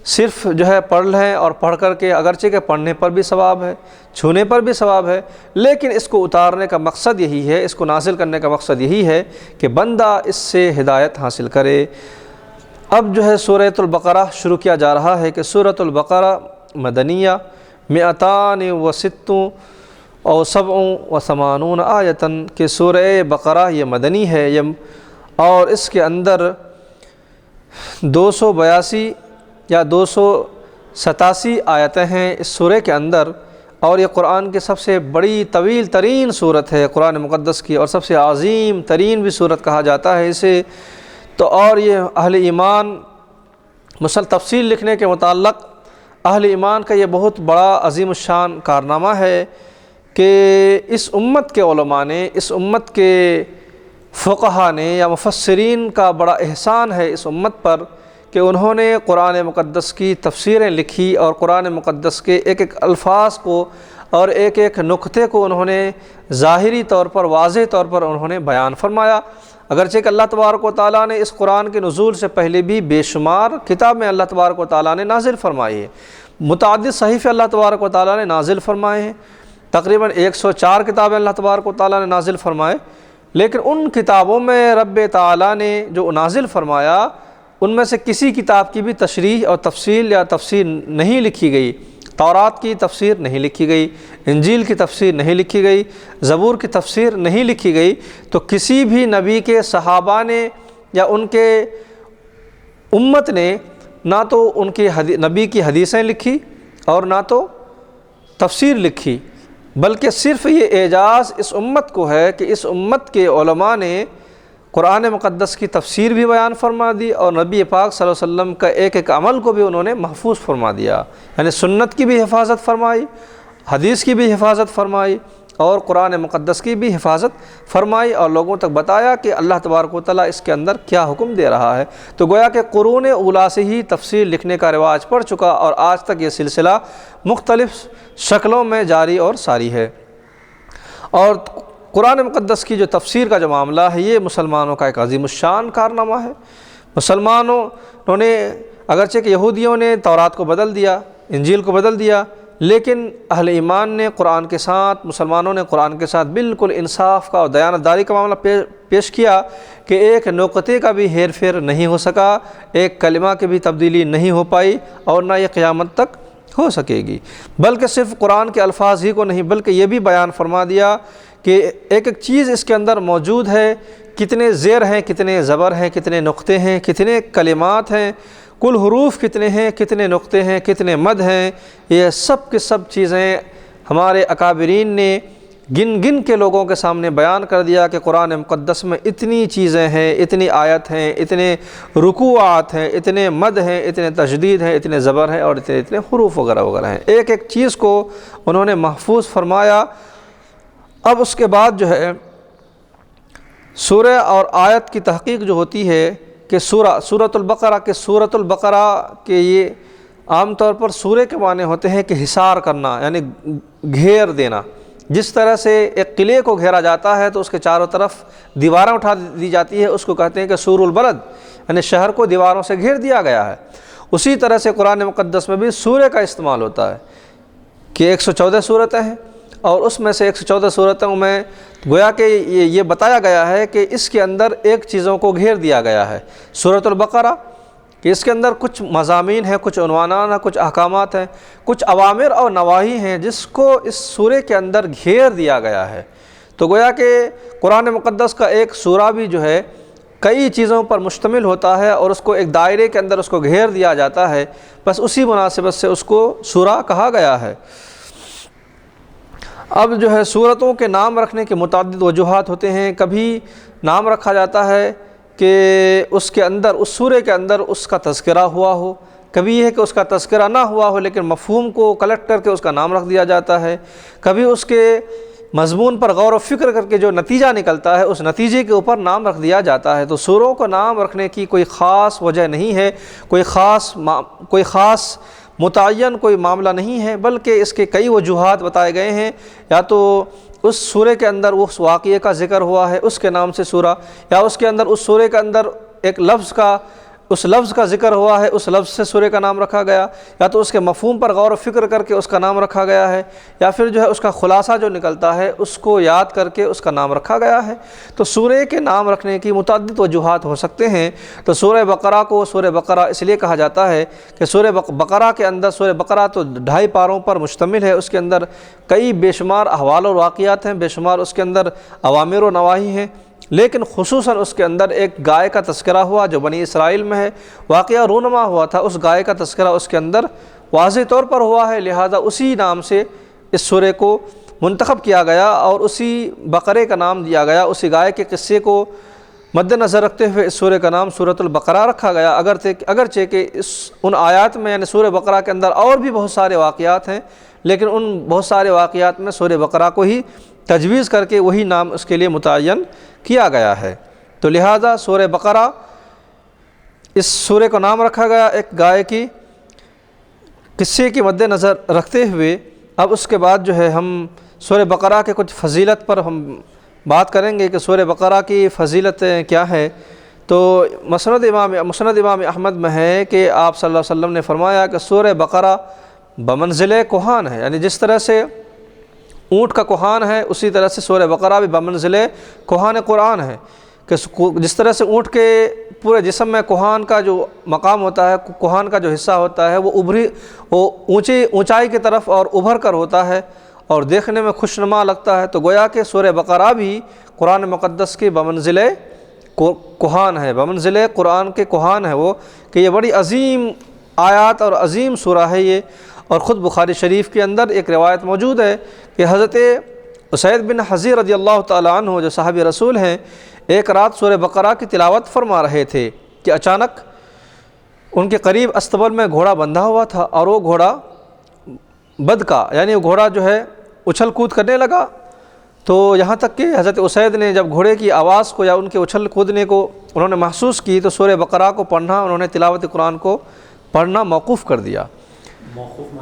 A: صرف جو ہے پڑھ لیں اور پڑھ کر کے، اگرچہ کہ پڑھنے پر بھی ثواب ہے، چھونے پر بھی ثواب ہے، لیکن اس کو اتارنے کا مقصد یہی ہے، اس کو نازل کرنے کا مقصد یہی ہے کہ بندہ اس سے ہدایت حاصل کرے۔ اب جو ہے سورۃ البقرہ شروع کیا جا رہا ہے کہ سورۃ البقرہ مدنیہ 206 اور 87 آیتاً کہ سورہ بقرہ یہ مدنی ہے، اور اس کے اندر 282 یا 287 آیتیں ہیں اس سورہ کے اندر، اور یہ قرآن کی سب سے بڑی طویل ترین صورت ہے قرآن مقدس کی، اور سب سے عظیم ترین بھی صورت کہا جاتا ہے اسے۔ تو اور یہ اہل ایمان تفصیل لکھنے کے متعلق اہل ایمان کا یہ بہت بڑا عظیم الشان کارنامہ ہے کہ اس امت کے علماء نے، اس امت کے فقہا نے یا مفسرین کا بڑا احسان ہے اس امت پر کہ انہوں نے قرآن مقدس کی تفسیریں لکھی، اور قرآن مقدس کے ایک ایک الفاظ کو اور ایک ایک نقطے کو انہوں نے ظاہری طور پر، واضح طور پر انہوں نے بیان فرمایا۔ اگرچہ کہ اللہ تبارک و تعالیٰ نے اس قرآن کے نزول سے پہلے بھی بے شمار کتاب میں اللہ تبارک و تعالیٰ نے نازل فرمائی ہے، متعدد صحیفے اللہ تبارک و تعالیٰ نے نازل فرمائے ہیں، تقریباً 104 کتابیں اللہ تبارک و تعالیٰ نے نازل فرمائے، لیکن ان کتابوں میں رب تعالیٰ نے جو نازل فرمایا ان میں سے کسی کتاب کی بھی تشریح اور تفصیل یا تفسیر نہیں لکھی گئی۔ تورات کی تفسیر نہیں لکھی گئی، انجیل کی تفسیر نہیں لکھی گئی، زبور کی تفسیر نہیں لکھی گئی، تو کسی بھی نبی کے صحابہ نے یا ان کے امت نے نہ تو ان کی نبی کی حدیثیں لکھی اور نہ تو تفسیر لکھی، بلکہ صرف یہ اعجاز اس امت کو ہے کہ اس امت کے علماء نے قرآن مقدس کی تفسیر بھی بیان فرما دی، اور نبی پاک صلی اللہ علیہ وسلم کا ایک ایک عمل کو بھی انہوں نے محفوظ فرما دیا، یعنی سنت کی بھی حفاظت فرمائی، حدیث کی بھی حفاظت فرمائی، اور قرآن مقدس کی بھی حفاظت فرمائی، اور لوگوں تک بتایا کہ اللہ تبارک و تعالیٰ اس کے اندر کیا حکم دے رہا ہے۔ تو گویا کہ قرون اولیٰ سے ہی تفسیر لکھنے کا رواج پڑ چکا، اور آج تک یہ سلسلہ مختلف شکلوں میں جاری اور ساری ہے۔ اور قرآن مقدس کی جو تفسیر کا جو معاملہ ہے یہ مسلمانوں کا ایک عظیم الشان کارنامہ ہے۔ مسلمانوں نے، اگرچہ کہ یہودیوں نے تورات کو بدل دیا، انجیل کو بدل دیا، لیکن اہل ایمان نے قرآن کے ساتھ، مسلمانوں نے قرآن کے ساتھ بالکل انصاف کا اور دیانتداری کا معاملہ پیش کیا کہ ایک نقطے کا بھی ہیر پھیر نہیں ہو سکا، ایک کلمہ کی بھی تبدیلی نہیں ہو پائی، اور نہ یہ قیامت تک ہو سکے گی۔ بلکہ صرف قرآن کے الفاظ ہی کو نہیں، بلکہ یہ بھی بیان فرما دیا کہ ایک ایک چیز اس کے اندر موجود ہے، کتنے زیر ہیں، کتنے زبر ہیں، کتنے نقطے ہیں، کتنے کلمات ہیں، کل حروف کتنے ہیں، کتنے نقطے ہیں، کتنے مد ہیں، یہ سب کی سب چیزیں ہمارے اکابرین نے گن گن کے لوگوں کے سامنے بیان کر دیا کہ قرآن مقدس میں اتنی چیزیں ہیں، اتنی آیت ہیں، اتنے رکوعات ہیں، اتنے مد ہیں، اتنے تشدید ہیں، اتنے زبر ہیں، اور اتنے حروف وغیرہ وغیرہ ہیں، ایک ایک چیز کو انہوں نے محفوظ فرمایا۔ اب اس کے بعد جو ہے سورہ اور آیت کی تحقیق جو ہوتی ہے کہ سورۃ البقرہ کے یہ عام طور پر سورہ کے معنی ہوتے ہیں کہ حصار کرنا، یعنی گھیر دینا۔ جس طرح سے ایک قلعے کو گھیرا جاتا ہے تو اس کے چاروں طرف دیواریں اٹھا دی جاتی ہے، اس کو کہتے ہیں کہ سور البلد، یعنی شہر کو دیواروں سے گھیر دیا گیا ہے۔ اسی طرح سے قرآن مقدس میں بھی سورہ کا استعمال ہوتا ہے کہ 114 صورتیں ہیں، اور اس میں سے 114 صورتوں میں گویا کہ یہ بتایا گیا ہے کہ اس کے اندر ایک چیزوں کو گھیر دیا گیا ہے، سورۃ البقرہ، کہ اس کے اندر کچھ مضامین ہیں، کچھ عنوانات ہیں، کچھ احکامات ہیں، کچھ اوامر اور نواہی ہیں جس کو اس سورہ کے اندر گھیر دیا گیا ہے۔ تو گویا کہ قرآن مقدس کا ایک سورہ بھی جو ہے کئی چیزوں پر مشتمل ہوتا ہے اور اس کو ایک دائرے کے اندر اس کو گھیر دیا جاتا ہے، بس اسی مناسبت سے اس کو سورہ کہا گیا ہے۔ اب جو ہے سورتوں کے نام رکھنے کے متعدد وجوہات ہوتے ہیں۔ کبھی نام رکھا جاتا ہے کہ اس کے اندر، اس سورے کے اندر اس کا تذکرہ ہوا ہو، کبھی یہ ہے کہ اس کا تذکرہ نہ ہوا ہو لیکن مفہوم کو کلیکٹ کر کے اس کا نام رکھ دیا جاتا ہے، کبھی اس کے مضمون پر غور و فکر کر کے جو نتیجہ نکلتا ہے اس نتیجے کے اوپر نام رکھ دیا جاتا ہے۔ تو سوروں کو نام رکھنے کی کوئی خاص وجہ نہیں ہے، کوئی خاص متعین کوئی معاملہ نہیں ہے، بلکہ اس کے کئی وجوہات بتائے گئے ہیں۔ یا تو اس سورے کے اندر اس واقعے کا ذکر ہوا ہے اس کے نام سے سورہ، یا اس کے اندر اس سورے کے اندر ایک اس لفظ کا ذکر ہوا ہے، اس لفظ سے سورے کا نام رکھا گیا، یا تو اس کے مفہوم پر غور و فکر کر کے اس کا نام رکھا گیا ہے، یا پھر جو ہے اس کا خلاصہ جو نکلتا ہے اس کو یاد کر کے اس کا نام رکھا گیا ہے۔ تو سورے کے نام رکھنے کی متعدد وجوہات ہو سکتے ہیں۔ تو سورہ بقرہ کو سورہ بقرہ اس لیے کہا جاتا ہے کہ سورہ بقرہ کے اندر، سورہ بقرہ تو 2.5 پاروں پر مشتمل ہے، اس کے اندر کئی بے شمار احوال و واقعات ہیں، بے شمار اس کے اندر اوامر و نواہی ہیں، لیکن خصوصاً اس کے اندر ایک گائے کا تذکرہ ہوا جو بنی اسرائیل میں ہے، واقعہ رونما ہوا تھا، اس گائے کا تذکرہ اس کے اندر واضح طور پر ہوا ہے، لہذا اسی نام سے اس سورے کو منتخب کیا گیا اور اسی بقرے کا نام دیا گیا، اسی گائے کے قصے کو مد نظر رکھتے ہوئے اس سورے کا نام سورۃ البقرہ رکھا گیا، اگرچہ کہ ان آیات میں یعنی سورہ بقرہ کے اندر اور بھی بہت سارے واقعات ہیں، لیکن ان بہت سارے واقعات میں سورہ بقرہ کو ہی تجویز کر کے وہی نام اس کے لیے متعین کیا گیا ہے۔ تو لہذا سورہ بقرہ اس سورے کو نام رکھا گیا ایک گائے کی قصے کی مد نظر رکھتے ہوئے۔ اب اس کے بعد جو ہے ہم سورہ بقرہ کے کچھ فضیلت پر ہم بات کریں گے کہ سورہ بقرہ کی فضیلتیں کیا ہے۔ تو مسند امام احمد میں ہے کہ آپ صلی اللہ علیہ وسلم نے فرمایا کہ سورہ بقرہ بمنزل کوہان ہے، یعنی جس طرح سے اونٹ کا کوہان ہے اسی طرح سے سورہ بقرہ بھی بمنزل کوہان قرآن ہے، کہ جس طرح سے اونٹ کے پورے جسم میں کوہان کا جو مقام ہوتا ہے، کوہان کا جو حصہ ہوتا ہے وہ اونچائی کی طرف اور ابھر کر ہوتا ہے اور دیکھنے میں خوشنما لگتا ہے، تو گویا کہ سورہ بقرہ بھی قرآن مقدس کی بمنزل کوہان ہے، بمنزل قرآن کے کوہان ہے وہ، کہ یہ بڑی عظیم آیات اور عظیم سورہ ہے یہ۔ اور خود بخاری شریف کے اندر ایک روایت موجود ہے کہ حضرت اسید بن حضیر رضی اللہ تعالیٰ عنہ جو صحابی رسول ہیں، ایک رات سورہ بقرہ کی تلاوت فرما رہے تھے کہ اچانک ان کے قریب استبل میں گھوڑا بندھا ہوا تھا اور وہ گھوڑا بدکا، یعنی وہ گھوڑا جو ہے اچھل کود کرنے لگا۔ تو یہاں تک کہ حضرت اسید نے جب گھوڑے کی آواز کو یا ان کے اچھل کودنے کو انہوں نے محسوس کی تو سورہ بقرہ کو پڑھنا، انہوں نے تلاوت قرآن کو پڑھنا موقوف کر دیا۔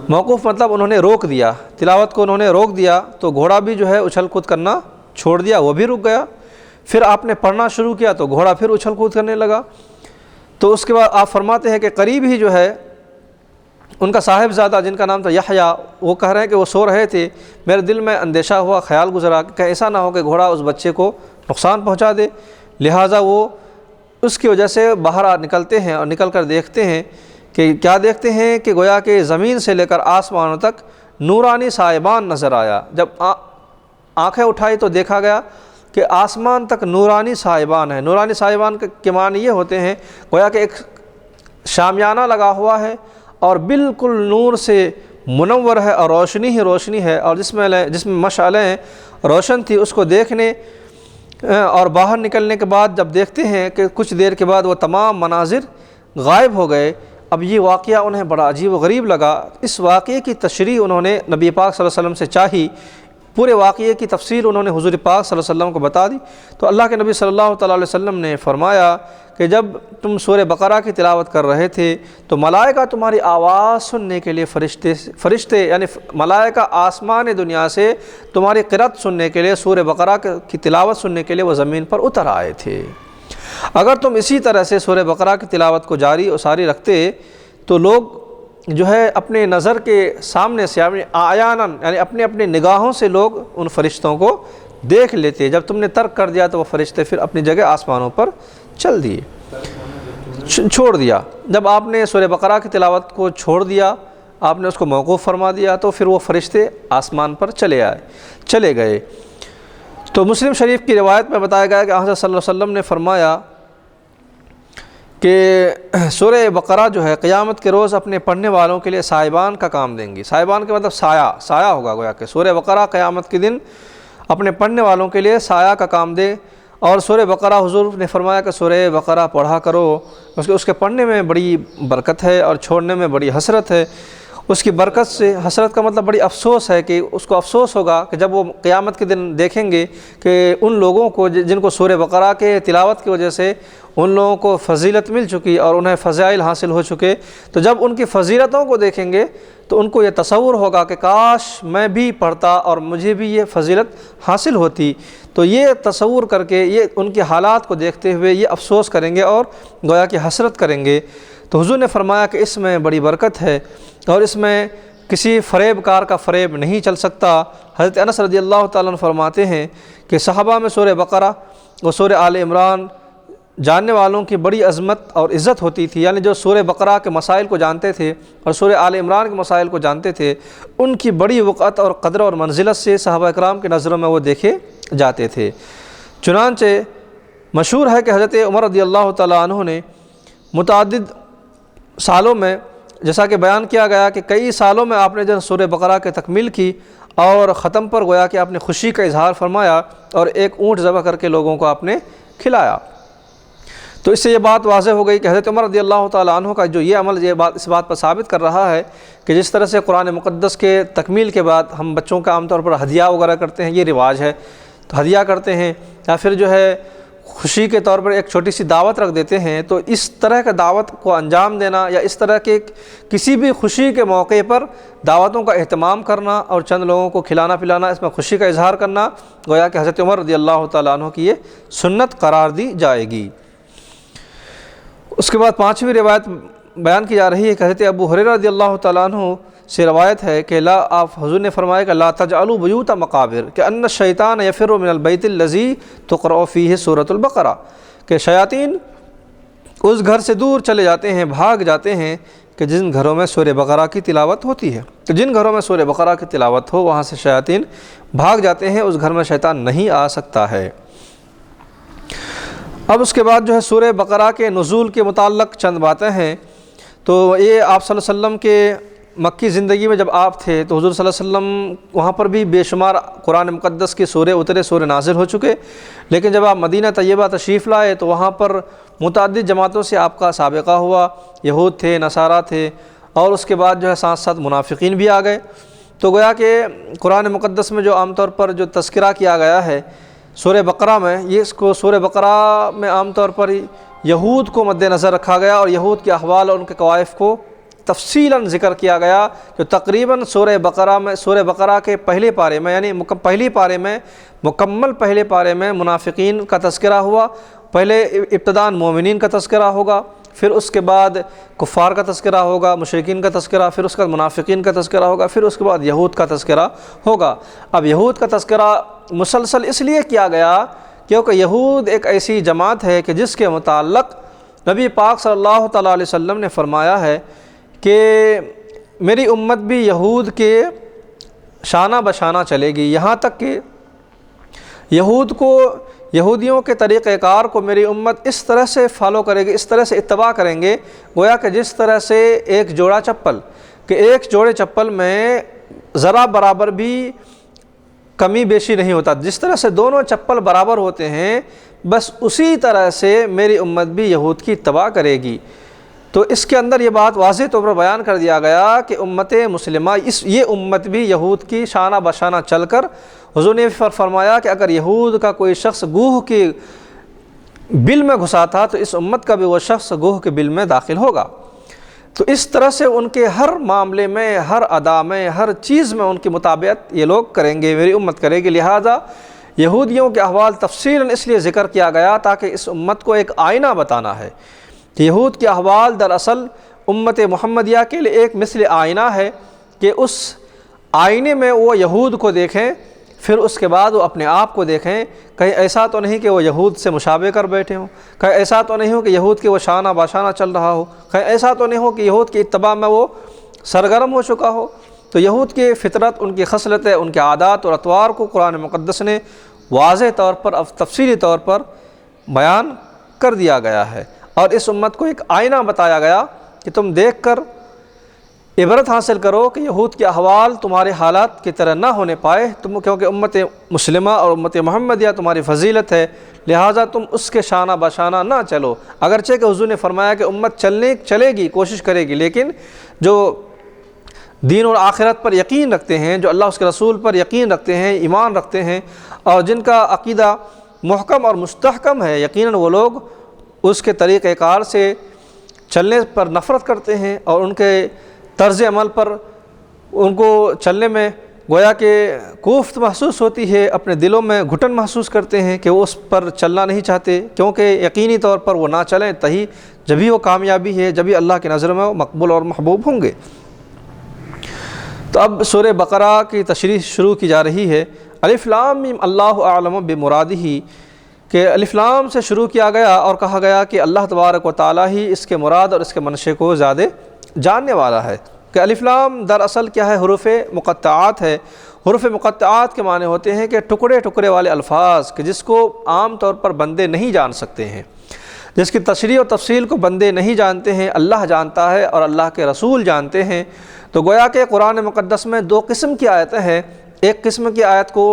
A: موقوف مطلب انہوں نے روک دیا، تلاوت کو انہوں نے روک دیا، تو گھوڑا بھی جو ہے اچھل کود کرنا چھوڑ دیا، وہ بھی رک گیا۔ پھر آپ نے پڑھنا شروع کیا تو گھوڑا پھر اچھل کود کرنے لگا۔ تو اس کے بعد آپ فرماتے ہیں کہ قریب ہی جو ہے ان کا صاحبزادہ جن کا نام تھا یحییٰ، وہ کہہ رہے ہیں کہ وہ سو رہے تھے، میرے دل میں اندیشہ ہوا، خیال گزرا کہ ایسا نہ ہو کہ گھوڑا اس بچے کو نقصان پہنچا دے، لہٰذا وہ اس کی وجہ سے باہر نکلتے ہیں اور نکل کر دیکھتے ہیں کہ کیا دیکھتے ہیں کہ گویا کہ زمین سے لے کر آسمانوں تک نورانی سائبان نظر آیا۔ جب آنکھیں اٹھائی تو دیکھا گیا کہ آسمان تک نورانی سائبان ہے۔ نورانی سائبان کے معنی یہ ہوتے ہیں گویا کہ ایک شامیانہ لگا ہوا ہے اور بالکل نور سے منور ہے اور روشنی ہی روشنی ہے، اور جس میں مشعلیں روشن تھی اس کو دیکھنے اور باہر نکلنے کے بعد جب دیکھتے ہیں کہ کچھ دیر کے بعد وہ تمام مناظر غائب ہو گئے۔ اب یہ واقعہ انہیں بڑا عجیب و غریب لگا۔ اس واقعے کی تشریح انہوں نے نبی پاک صلی اللہ علیہ وسلم سے چاہی، پورے واقعے کی تفصیل انہوں نے حضور پاک صلی اللہ علیہ وسلم کو بتا دی۔ تو اللہ کے نبی صلی اللہ تعالیٰ علیہ وسلم نے فرمایا کہ جب تم سورہ بقرہ کی تلاوت کر رہے تھے تو ملائکہ تمہاری آواز سننے کے لیے فرشتے یعنی ملائکہ آسمان دنیا سے تمہاری قرأت سننے کے لیے، سورہ بقرہ کی تلاوت سننے کے لیے وہ زمین پر اتر آئے تھے۔ اگر تم اسی طرح سے سورہ بقرہ کی تلاوت کو جاری و ساری رکھتے تو لوگ جو ہے اپنے نظر کے سامنے سے یعنی اپنی نگاہوں سے لوگ ان فرشتوں کو دیکھ لیتے۔ جب تم نے ترک کر دیا تو وہ فرشتے پھر اپنی جگہ آسمانوں پر چل دیے، چھوڑ دیا۔ جب آپ نے سورہ بقرہ کی تلاوت کو چھوڑ دیا، آپ نے اس کو موقوف فرما دیا، تو پھر وہ فرشتے آسمان پر چلے گئے۔ تو مسلم شریف کی روایت میں بتایا گیا کہ حضرت صلی اللہ علیہ وسلم نے فرمایا کہ سورہ بقرہ جو ہے قیامت کے روز اپنے پڑھنے والوں کے لیے سائبان کا کام دیں گی۔ سائبان کے مطلب سایہ ہوگا، گویا کہ سورہ بقرہ قیامت کے دن اپنے پڑھنے والوں کے لیے سایہ کا کام دے۔ اور سورہ بقرہ حضور نے فرمایا کہ سورہ بقرہ پڑھا کرو، اس کے پڑھنے میں بڑی برکت ہے اور چھوڑنے میں بڑی حسرت ہے۔ اس کی برکت سے، حسرت کا مطلب بڑی افسوس ہے کہ اس کو افسوس ہوگا کہ جب وہ قیامت کے دن دیکھیں گے کہ ان لوگوں کو جن کو سورہ بقرہ کے تلاوت کی وجہ سے ان لوگوں کو فضیلت مل چکی اور انہیں فضائل حاصل ہو چکے، تو جب ان کی فضیلتوں کو دیکھیں گے تو ان کو یہ تصور ہوگا کہ کاش میں بھی پڑھتا اور مجھے بھی یہ فضیلت حاصل ہوتی۔ تو یہ تصور کر کے، یہ ان کے حالات کو دیکھتے ہوئے یہ افسوس کریں گے اور گویا کہ حسرت کریں گے۔ تو حضور نے فرمایا کہ اس میں بڑی برکت ہے اور اس میں کسی فریب کار کا فریب نہیں چل سکتا۔ حضرت انس رضی اللہ تعالیٰ عنہ فرماتے ہیں کہ صحابہ میں سورہ بقرہ اور سورہ آل عمران جاننے والوں کی بڑی عظمت اور عزت ہوتی تھی، یعنی جو سورہ بقرہ کے مسائل کو جانتے تھے اور سورہ آل عمران کے مسائل کو جانتے تھے، ان کی بڑی وقعت اور قدر اور منزلت سے صحابہ اکرام کی نظروں میں وہ دیکھے جاتے تھے۔ چنانچہ مشہور ہے کہ حضرت عمر رضی اللہ تعالیٰ عنہ نے متعدد سالوں میں، جیسا کہ بیان کیا گیا کہ کئی سالوں میں آپ نے جو سورہ بقرہ کی تکمیل کی اور ختم پر گویا کہ آپ نے خوشی کا اظہار فرمایا اور ایک اونٹ ذبح کر کے لوگوں کو آپ نے کھلایا۔ تو اس سے یہ بات واضح ہو گئی کہ حضرت عمر رضی اللہ تعالیٰ عنہ کا جو یہ عمل اس بات پر ثابت کر رہا ہے کہ جس طرح سے قرآن مقدس کے تکمیل کے بعد ہم بچوں کا عام طور پر ہدیہ وغیرہ کرتے ہیں، یہ رواج ہے، تو ہدیہ کرتے ہیں یا پھر جو ہے خوشی کے طور پر ایک چھوٹی سی دعوت رکھ دیتے ہیں، تو اس طرح کا دعوت کو انجام دینا یا اس طرح کے کسی بھی خوشی کے موقع پر دعوتوں کا اہتمام کرنا اور چند لوگوں کو کھلانا پلانا، اس میں خوشی کا اظہار کرنا، گویا کہ حضرت عمر رضی اللہ تعالیٰ عنہ کی یہ سنت قرار دی جائے گی۔ اس کے بعد پانچویں روایت بیان کی جا رہی ہے کہ حضرت ابو ہریرہ رضی اللہ تعالیٰ عنہ سے روایت ہے کہ آپ حضور نے فرمایا کہ لا تجعلوا بیوت مقابر، کہ ان الشیطان یفر من البیت الذی تقرأ فیہ سورۃ البقرہ، کہ شیاطین اس گھر سے دور چلے جاتے ہیں، بھاگ جاتے ہیں کہ جن گھروں میں سورہ بقرہ کی تلاوت ہوتی ہے۔ تو جن گھروں میں سورہ بقرہ کی تلاوت ہو وہاں سے شیاطین بھاگ جاتے ہیں، اس گھر میں شیطان نہیں آ سکتا ہے۔ اب اس کے بعد جو ہے سورہ بقرہ کے نزول کے متعلق چند باتیں ہیں۔ تو یہ آپ صلی اللہ علیہ وسلم کے مکی زندگی میں جب آپ تھے تو حضور صلی اللہ علیہ وسلم وہاں پر بھی بے شمار قرآن مقدس کے سورے اترے، سورے نازل ہو چکے، لیکن جب آپ مدینہ طیبہ تشریف لائے تو وہاں پر متعدد جماعتوں سے آپ کا سابقہ ہوا، یہود تھے، نصارہ تھے، اور اس کے بعد جو ہے ساتھ ساتھ منافقین بھی آ گئے۔ تو گویا کہ قرآن مقدس میں جو عام طور پر جو تذکرہ کیا گیا ہے سورہ بقرہ میں، یہ اس کو سورہ بقرہ میں عام طور پر یہود کو مد نظر رکھا گیا اور یہود کے احوال اور ان کے کوائف کو تفصیلاً ذکر کیا گیا، جو تقریباً سورہ بقرہ کے پہلے پارے میں، یعنی پہلی پارے میں، مکمل پہلے پارے میں منافقین کا تذکرہ ہوا۔ پہلے ابتداءً مومنین کا تذکرہ ہوگا، پھر اس کے بعد کفار کا تذکرہ ہوگا، مشرکین کا تذکرہ، پھر اس کے بعد منافقین کا تذکرہ ہوگا، پھر اس کے بعد یہود کا تذکرہ ہوگا۔ اب یہود کا تذکرہ مسلسل اس لیے کیا گیا کیونکہ یہود ایک ایسی جماعت ہے کہ جس کے متعلق نبی پاک صلی اللہ تعالیٰ علیہ وسلم نے فرمایا ہے کہ میری امت بھی یہود کے شانہ بشانہ چلے گی، یہاں تک کہ یہودیوں کے طریقہ کار کو میری امت اس طرح سے فالو کرے گی، اس طرح سے اتباع کریں گے، گویا کہ جس طرح سے ایک جوڑا چپل، کہ ایک جوڑے چپل میں ذرا برابر بھی کمی بیشی نہیں ہوتا، جس طرح سے دونوں چپل برابر ہوتے ہیں، بس اسی طرح سے میری امت بھی یہود کی اتباع کرے گی۔ تو اس کے اندر یہ بات واضح طور پر بیان کر دیا گیا کہ امت مسلمہ یہ امت بھی یہود کی شانہ بشانہ چل کر، حضور نے فرمایا کہ اگر یہود کا کوئی شخص گوہ کے بل میں گھسا تھا تو اس امت کا بھی وہ شخص گوہ کے بل میں داخل ہوگا۔ تو اس طرح سے ان کے ہر معاملے میں، ہر ادا میں، ہر چیز میں ان کی مطابقت یہ لوگ کریں گے، میری امت کرے گی۔ لہٰذا یہودیوں کے احوال تفصیلاً اس لیے ذکر کیا گیا تاکہ اس امت کو ایک آئینہ بتانا ہے کہ یہود کے احوال دراصل امت محمدیہ کے لیے ایک مثل آئینہ ہے کہ اس آئینے میں وہ یہود کو دیکھیں، پھر اس کے بعد وہ اپنے آپ کو دیکھیں، کہیں ایسا تو نہیں کہ وہ یہود سے مشابہ کر بیٹھے ہوں، کہیں ایسا تو نہیں ہو کہ یہود کے وہ شانہ باشانہ چل رہا ہو، کہیں ایسا تو نہیں ہو کہ یہود کی اتباع میں وہ سرگرم ہو چکا ہو۔ تو یہود کی فطرت، ان کی خصلتیں، ان کے عادات اور اطوار کو قرآن مقدس نے واضح طور پر، تفصیلی طور پر بیان کر دیا گیا ہے۔ اور اس امت کو ایک آئینہ بتایا گیا کہ تم دیکھ کر عبرت حاصل کرو کہ یہود کے احوال تمہارے حالات کی طرح نہ ہونے پائے، کیونکہ امت مسلمہ اور امت محمدیہ تمہاری فضیلت ہے، لہٰذا تم اس کے شانہ بشانہ نہ چلو۔ اگرچہ کہ حضور نے فرمایا کہ امت چلے گی، کوشش کرے گی، لیکن جو دین اور آخرت پر یقین رکھتے ہیں، جو اللہ اس کے رسول پر یقین رکھتے ہیں، ایمان رکھتے ہیں، اور جن کا عقیدہ محکم اور مستحکم ہے، یقیناً وہ لوگ اس کے طریقہ کار سے چلنے پر نفرت کرتے ہیں، اور ان کے طرز عمل پر ان کو چلنے میں گویا کہ کوفت محسوس ہوتی ہے، اپنے دلوں میں گھٹن محسوس کرتے ہیں کہ وہ اس پر چلنا نہیں چاہتے، کیونکہ یقینی طور پر وہ نہ چلیں جبھی وہ کامیابی ہے، جبھی اللہ کی نظر میں وہ مقبول اور محبوب ہوں گے۔ تو اب سورہ بقرہ کی تشریح شروع کی جا رہی ہے۔ الف لام میم اللہ اعلم بمرادہ، کہ الف لام سے شروع کیا گیا اور کہا گیا کہ اللہ تبارک و تعالیٰ ہی اس کے مراد اور اس کے منشے کو زیادہ جاننے والا ہے۔ کہ الف لام دراصل کیا ہے؟ حروف مقطعات ہے۔ حروف مقطعات کے معنی ہوتے ہیں کہ ٹکڑے ٹکڑے والے الفاظ، کہ جس کو عام طور پر بندے نہیں جان سکتے ہیں، جس کی تشریح و تفصیل کو بندے نہیں جانتے ہیں، اللہ جانتا ہے اور اللہ کے رسول جانتے ہیں۔ تو گویا کہ قرآن مقدس میں دو قسم کی آیتیں ہیں، ایک قسم کی آیت کو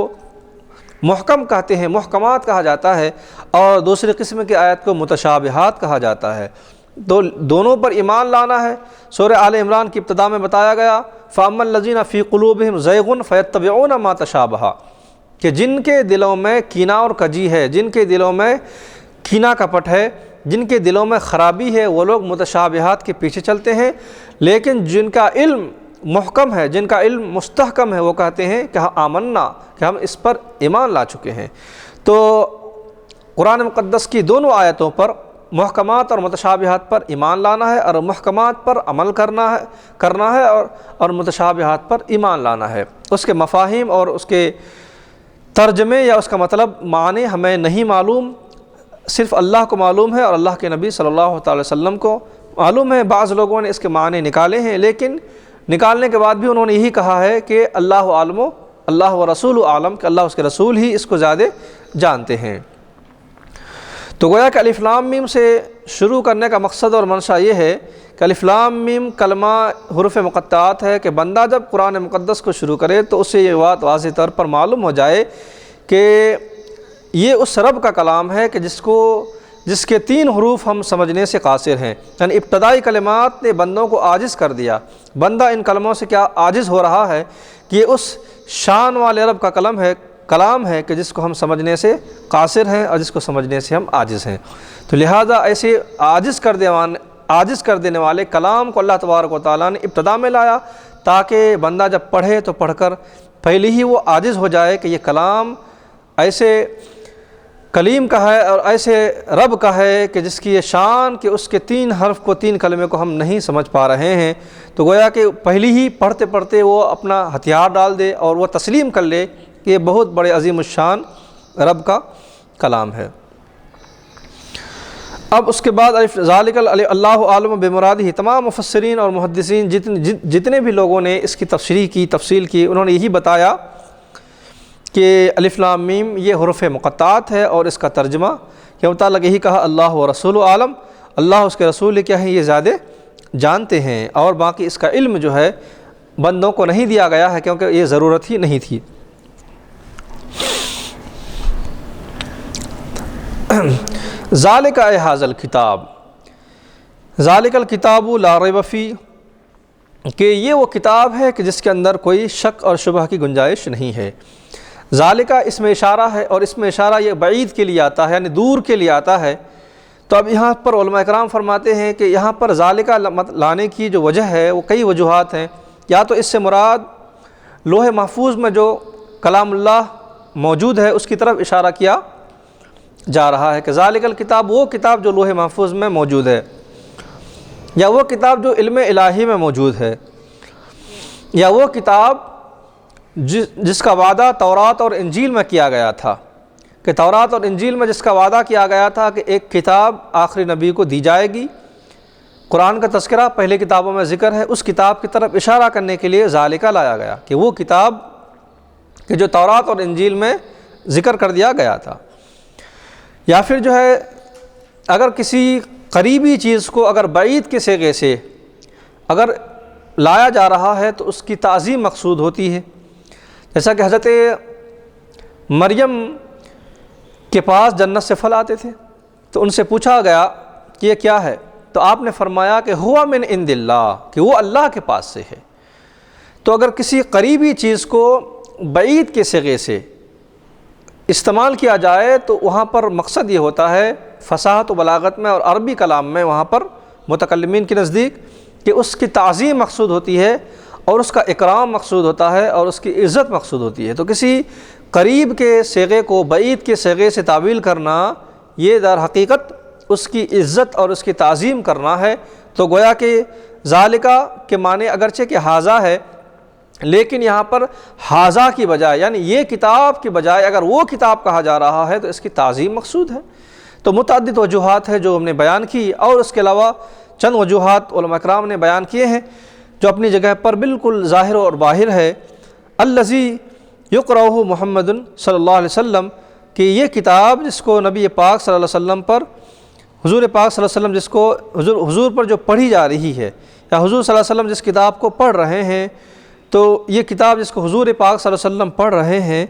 A: محکم کہتے ہیں، محکمات کہا جاتا ہے، اور دوسری قسم کی آیت کو متشابہات کہا جاتا ہے۔ دونوں پر ایمان لانا ہے۔ سورہ آل عمران کی ابتدا میں بتایا گیا فَأَمَّا الَّذِينَ فِي قُلُوبِهِمْ زَيْغٌ فَيَتَّبِعُونَ مَا تَشَابَهَ، کہ جن کے دلوں میں کینہ اور کجی ہے، جن کے دلوں میں کینہ کپٹ ہے، جن کے دلوں میں خرابی ہے، وہ لوگ متشابہات کے پیچھے چلتے ہیں، لیکن جن کا علم محکم ہے، جن کا علم مستحکم ہے، وہ کہتے ہیں کہ آمنا، کہ ہم اس پر ایمان لا چکے ہیں۔ تو قرآن مقدس کی دونوں آیتوں پر محکمات اور متشابہات پر ایمان لانا ہے، اور محکمات پر عمل کرنا ہے اور متشابہات پر ایمان لانا ہے۔ اس کے مفاہیم اور اس کے ترجمے یا اس کا مطلب معنی ہمیں نہیں معلوم، صرف اللہ کو معلوم ہے اور اللہ کے نبی صلی اللہ تعالی وسلم کو معلوم ہے۔ بعض لوگوں نے اس کے معنی نکالے ہیں، لیکن نکالنے کے بعد بھی انہوں نے یہی کہا ہے کہ اللہ عالم، اللہ و رسول عالم، کہ اللہ اس کے رسول ہی اس کو زیادہ جانتے ہیں۔ تو گویا کہ الف لام میم سے شروع کرنے کا مقصد اور منشا یہ ہے کہ الف لام میم کلمہ حروف مقطعات ہے، کہ بندہ جب قرآن مقدس کو شروع کرے تو اسے یہ بات واضح طور پر معلوم ہو جائے کہ یہ اس رب کا کلام ہے کہ جس کے 3 حروف ہم سمجھنے سے قاصر ہیں۔ یعنی ابتدائی کلمات نے بندوں کو عاجز کر دیا۔ بندہ ان کلموں سے کیا عاجز ہو رہا ہے کہ یہ اس شان والے رب کا کلام ہے کہ جس کو ہم سمجھنے سے قاصر ہیں اور جس کو سمجھنے سے ہم عاجز ہیں۔ تو لہٰذا ایسے عاجز کر دینے والے کلام کو اللہ تبارک و تعالیٰ نے ابتدا میں لایا، تاکہ بندہ جب پڑھے تو پڑھ کر پہلے ہی وہ عاجز ہو جائے کہ یہ کلام ایسے کلیم کا ہے اور ایسے رب کا ہے کہ جس کی یہ شان کہ اس کے 3 حرف کو 3 کلمے کو ہم نہیں سمجھ پا رہے ہیں۔ تو گویا کہ پہلی ہی پڑھتے پڑھتے وہ اپنا ہتھیار ڈال دے اور وہ تسلیم کر لے کہ یہ بہت بڑے عظیم الشان رب کا کلام ہے۔ اب اس کے بعد ذالک اللہ عالم بمرادہ، تمام مفسرین اور محدثین جتنے بھی لوگوں نے اس کی تفصیل کی، انہوں نے یہی بتایا کہ الف لام میم یہ حروف مقطعات ہے، اور اس کا ترجمہ کے متعلق یہی کہا اللہ و رسول عالم، اللہ اس کے رسول کیا ہیں یہ زیادہ جانتے ہیں، اور باقی اس کا علم جو ہے بندوں کو نہیں دیا گیا ہے، کیونکہ یہ ضرورت ہی نہیں تھی۔ ذالک اے ھذا الکتاب، ذالک الکتاب لا ریب فیہ، کہ یہ وہ کتاب ہے کہ جس کے اندر کوئی شک اور شبہ کی گنجائش نہیں ہے۔ ذالکہ اس میں اشارہ ہے، اور اس میں اشارہ یہ بعید کے لیے آتا ہے، یعنی دور کے لیے آتا ہے۔ تو اب یہاں پر علماء اکرام فرماتے ہیں کہ یہاں پر ذالکہ لانے کی جو وجہ ہے وہ کئی وجوہات ہیں۔ یا تو اس سے مراد لوح محفوظ میں جو کلام اللہ موجود ہے اس کی طرف اشارہ کیا جا رہا ہے کہ ذالک الکتاب وہ کتاب جو لوح محفوظ میں موجود ہے، یا وہ کتاب جو علم الہی میں موجود ہے، یا وہ کتاب جس کا وعدہ تورات اور انجیل میں کیا گیا تھا، کہ تورات اور انجیل میں جس کا وعدہ کیا گیا تھا کہ ایک کتاب آخری نبی کو دی جائے گی۔ قرآن کا تذکرہ پہلے کتابوں میں ذکر ہے، اس کتاب کی طرف اشارہ کرنے کے لیے ذالکہ لایا گیا کہ وہ کتاب کہ جو تورات اور انجیل میں ذکر کر دیا گیا تھا۔ یا پھر جو ہے اگر کسی قریبی چیز کو اگر بعید کے صیغے سے اگر لایا جا رہا ہے تو اس کی تعظیم مقصود ہوتی ہے۔ جیسا کہ حضرت مریم کے پاس جنت سے پھل آتے تھے تو ان سے پوچھا گیا کہ یہ کیا ہے، تو آپ نے فرمایا کہ ہوا من عند اللہ، کہ وہ اللہ کے پاس سے ہے۔ تو اگر کسی قریبی چیز کو بعید کے صیغے سے استعمال کیا جائے تو وہاں پر مقصد یہ ہوتا ہے فصاحت و بلاغت میں اور عربی کلام میں وہاں پر متکلمین کے نزدیک کہ اس کی تعظیم مقصود ہوتی ہے اور اس کا اکرام مقصود ہوتا ہے اور اس کی عزت مقصود ہوتی ہے۔ تو کسی قریب کے صیغے کو بعید کے صیغے سے تعویل کرنا یہ در حقیقت اس کی عزت اور اس کی تعظیم کرنا ہے۔ تو گویا کہ ذالکہ کے معنی اگرچہ کہ ھذا ہے، لیکن یہاں پر ھذا کی بجائے یعنی یہ کتاب کی بجائے اگر وہ کتاب کہا جا رہا ہے تو اس کی تعظیم مقصود ہے۔ تو متعدد وجوہات ہے جو ہم نے بیان کی، اور اس کے علاوہ چند وجوہات علماء کرام نے بیان کیے ہیں جو اپنی جگہ پر بالکل ظاہر اور باہر ہے۔ الذی یقرأہ محمد صلی اللہ علیہ وسلم، کہ یہ کتاب جس کو نبی پاک صلی اللہ علیہ وسلم پر، حضور پاک صلی اللہ علیہ وسلم جس کو حضور پر جو پڑھی جا رہی ہے، یا حضور صلی اللہ علیہ وسلم جس کتاب کو پڑھ رہے ہیں، تو یہ کتاب جس کو حضور پاک صلی اللہ علیہ وسلم پڑھ رہے ہیں،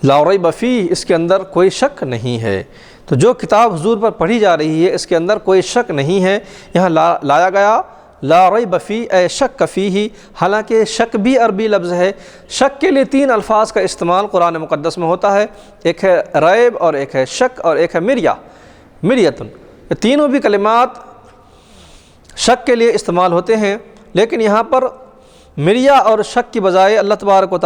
A: لا ریب فیہ، اس کے اندر کوئی شک نہیں ہے۔ تو جو کتاب حضور پر پڑھی جا رہی ہے اس کے اندر کوئی شک نہیں ہے۔ یہاں لایا گیا لا ریب فیہ اے شک فیہ، حالانکہ شک بھی عربی لفظ ہے۔ شک کے لیے 3 الفاظ کا استعمال قرآن مقدس میں ہوتا ہے، ایک ہے ریب اور ایک ہے شک اور ایک ہے مریتن۔ یہ تینوں بھی کلمات شک کے لیے استعمال ہوتے ہیں، لیکن یہاں پر مریا اور شک کی بجائے اللہ تبارک و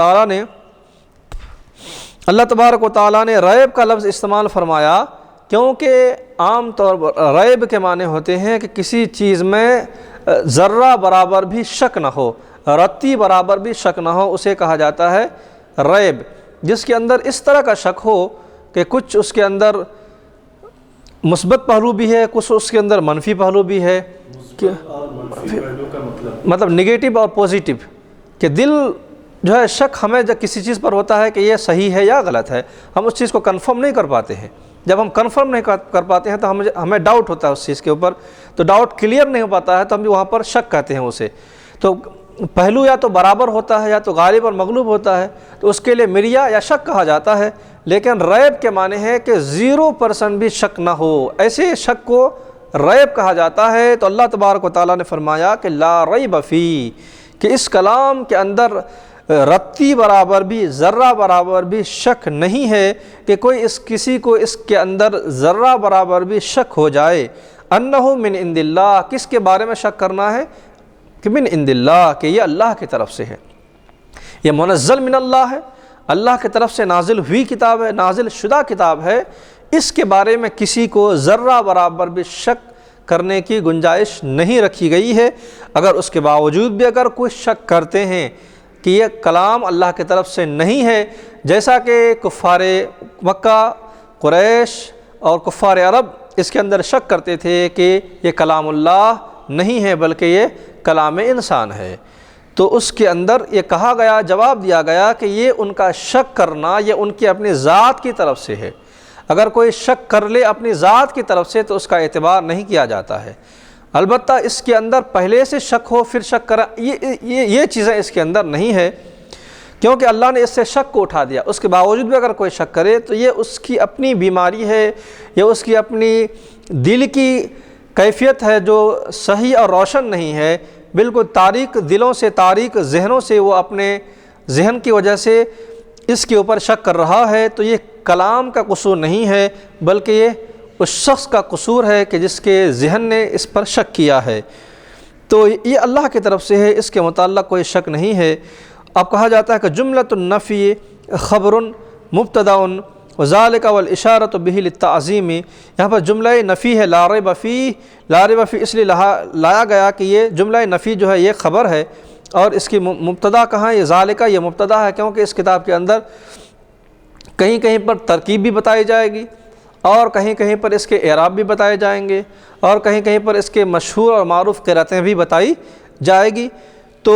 A: تعالیٰ نے ریب کا لفظ استعمال فرمایا، کیونکہ عام طور پر ریب کے معنی ہوتے ہیں کہ کسی چیز میں ذرہ برابر بھی شک نہ ہو، رتی برابر بھی شک نہ ہو، اسے کہا جاتا ہے ریب۔ جس کے اندر اس طرح کا شک ہو کہ کچھ اس کے اندر مثبت پہلو بھی ہے، کچھ اس کے اندر منفی پہلو بھی ہے، مطلب نگیٹو اور پوزیٹو، کہ دل جو ہے شک ہمیں جب کسی چیز پر ہوتا ہے کہ یہ صحیح ہے یا غلط ہے، ہم اس چیز کو کنفرم نہیں کر پاتے ہیں۔ جب ہم کنفرم نہیں کر پاتے ہیں تو ہمیں ڈاؤٹ ہوتا ہے اس چیز کے اوپر، تو ڈاؤٹ کلیئر نہیں ہو پاتا ہے تو ہم وہاں پر شک کہتے ہیں اسے۔ تو پہلو یا تو برابر ہوتا ہے یا تو غالب اور مغلوب ہوتا ہے، تو اس کے لیے مریا یا شک کہا جاتا ہے۔ لیکن ریب کے معنی ہے کہ 0% بھی شک نہ ہو، ایسے شک کو ریب کہا جاتا ہے۔ تو اللہ تبارک و تعالیٰ نے فرمایا کہ لا ریب فیہ، کہ اس کلام کے اندر رتی برابر بھی، ذرہ برابر بھی شک نہیں ہے کہ کوئی کسی کو اس کے اندر ذرہ برابر بھی شک ہو جائے۔ انہ من عند اللہ، کس کے بارے میں شک کرنا ہے کہ من عند اللہ، کہ یہ اللہ کی طرف سے ہے، یہ منزل من اللہ ہے، اللہ کی طرف سے نازل ہوئی کتاب ہے، نازل شدہ کتاب ہے۔ اس کے بارے میں کسی کو ذرہ برابر بھی شک کرنے کی گنجائش نہیں رکھی گئی ہے۔ اگر اس کے باوجود بھی اگر کوئی شک کرتے ہیں کہ یہ کلام اللہ کی طرف سے نہیں ہے، جیسا کہ کفار مکہ، قریش اور کفار عرب اس کے اندر شک کرتے تھے کہ یہ کلام اللہ نہیں ہے بلکہ یہ کلام انسان ہے، تو اس کے اندر یہ کہا گیا، جواب دیا گیا کہ یہ ان کا شک کرنا یہ ان کی اپنی ذات کی طرف سے ہے۔ اگر کوئی شک کر لے اپنی ذات کی طرف سے تو اس کا اعتبار نہیں کیا جاتا ہے۔ البتہ اس کے اندر پہلے سے شک ہو پھر شک کرا، یہ چیزیں اس کے اندر نہیں ہے، کیونکہ اللہ نے اس سے شک کو اٹھا دیا۔ اس کے باوجود بھی اگر کوئی شک کرے تو یہ اس کی اپنی بیماری ہے، یا اس کی اپنی دل کی کیفیت ہے جو صحیح اور روشن نہیں ہے، بالکل تاریک دلوں سے، تاریک ذہنوں سے وہ اپنے ذہن کی وجہ سے اس کے اوپر شک کر رہا ہے۔ تو یہ کلام کا قصور نہیں ہے بلکہ یہ اس شخص کا قصور ہے کہ جس کے ذہن نے اس پر شک کیا ہے۔ تو یہ اللہ کی طرف سے ہے، اس کے متعلق کوئی شک نہیں ہے۔ اب کہا جاتا ہے کہ جملۃ النفی خبر مبتدا وذالک والاشارۃ بہ للتعظیم، یہاں پر جملہ نفی ہے لا ریب فیہ، لا ریب فیہ اس لیے لایا گیا کہ یہ جملہ نفی جو ہے یہ خبر ہے، اور اس کی مبتدا کہاں، یہ ذالکہ یہ مبتدا ہے، کیونکہ اس کتاب کے اندر کہیں کہیں پر ترکیب بھی بتائی جائے گی، اور کہیں کہیں پر اس کے اعراب بھی بتائے جائیں گے، اور کہیں کہیں پر اس کے مشہور اور معروف قرأتیں بھی بتائی جائے گی۔ تو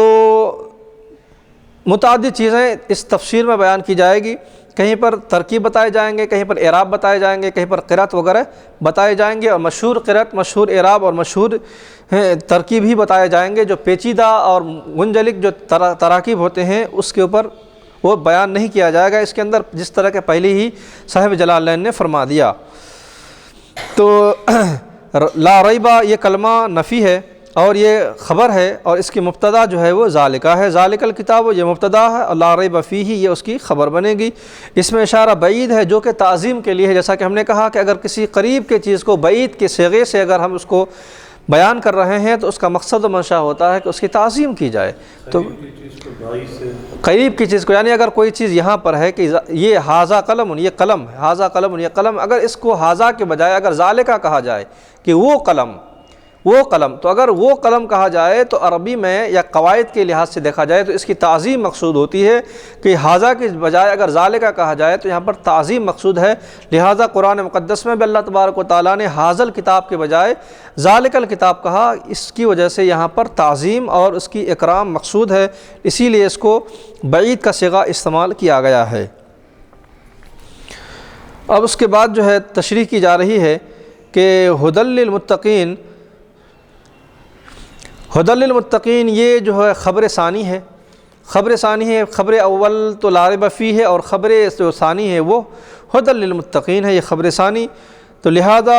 A: متعدد چیزیں اس تفسیر میں بیان کی جائے گی۔ کہیں پر ترکیب بتائے جائیں گے، کہیں پر اعراب بتائے جائیں گے، کہیں پر قرأت وغیرہ بتائے جائیں گے، اور مشہور قرأت، مشہور اعراب اور مشہور ترکیب ہی بتائے جائیں گے۔ جو پیچیدہ اور منجلک جو تراکیب ہوتے ہیں اس کے اوپر وہ بیان نہیں کیا جائے گا اس کے اندر، جس طرح کہ پہلے ہی صاحب جلالین نے فرما دیا۔ تو لا ریبہ یہ کلمہ نفی ہے اور یہ خبر ہے، اور اس کی مبتدا جو ہے وہ ذالکہ ہے، ذالک الکتاب یہ مبتدا ہے، اور لا ریب فیہ یہ اس کی خبر بنے گی۔ اس میں اشارہ بعید ہے جو کہ تعظیم کے لیے ہے، جیسا کہ ہم نے کہا کہ اگر کسی قریب کے چیز کو بعید کے صیغے سے اگر ہم اس کو بیان کر رہے ہیں تو اس کا مقصد و منشا ہوتا ہے کہ اس کی تعظیم کی جائے۔ تو قریب کی چیز کو، یعنی اگر کوئی چیز یہاں پر ہے کہ یہ ھذا قلم، یہ قلم ہے، ھذا قلم یہ قلم، اگر اس کو ھذا کے بجائے اگر ذالکہ کہا جائے کہ وہ قلم، تو اگر وہ قلم کہا جائے تو عربی میں یا قواعد کے لحاظ سے دیکھا جائے تو اس کی تعظیم مقصود ہوتی ہے کہ ھذا کے بجائے اگر ذالکہ کہا جائے تو یہاں پر تعظیم مقصود ہے۔ لہٰذا قرآن مقدس میں بھی اللہ تبارک و تعالیٰ نے ھذا الکتاب کے بجائے ذالک الکتاب کہا، اس کی وجہ سے یہاں پر تعظیم اور اس کی اکرام مقصود ہے، اسی لیے اس کو بعید کا صیغہ استعمال کیا گیا ہے۔ اب اس کے بعد جو ہے تشریح کی جا رہی ہے کہ ھدی للمتقین، ھدی للمتقین یہ جو ہے خبر ثانی ہے، خبر ثانی ہے، خبر اول تو لا ریب فیہ ہے، اور خبر جو ثانی ہے وہ ھدی للمتقین ہے، یہ خبر ثانی۔ تو لہذا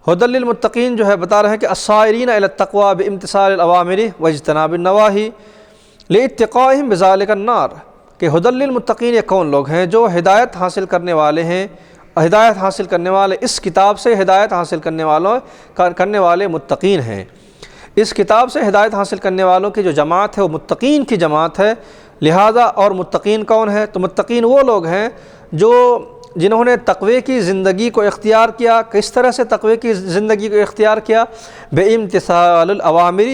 A: ھدی للمتقین جو ہے بتا رہے ہیں کہ السائرین الی التقوی بامتثال الاوامر واجتناب النواہی لاتقائہم بذلک النار، کہ ھدی للمتقین یہ کون لوگ ہیں؟ جو ہدایت حاصل کرنے والے ہیں، ہدایت حاصل کرنے والے، اس کتاب سے ہدایت حاصل کرنے والے متقین ہیں۔ اس کتاب سے ہدایت حاصل کرنے والوں کی جو جماعت ہے وہ متقین کی جماعت ہے۔ لہذا اور متقین کون ہے؟ تو متقین وہ لوگ ہیں جنہوں نے تقوی کی زندگی کو اختیار کیا۔ کس طرح سے تقوی کی زندگی کو اختیار کیا؟ بامتثال الاوامر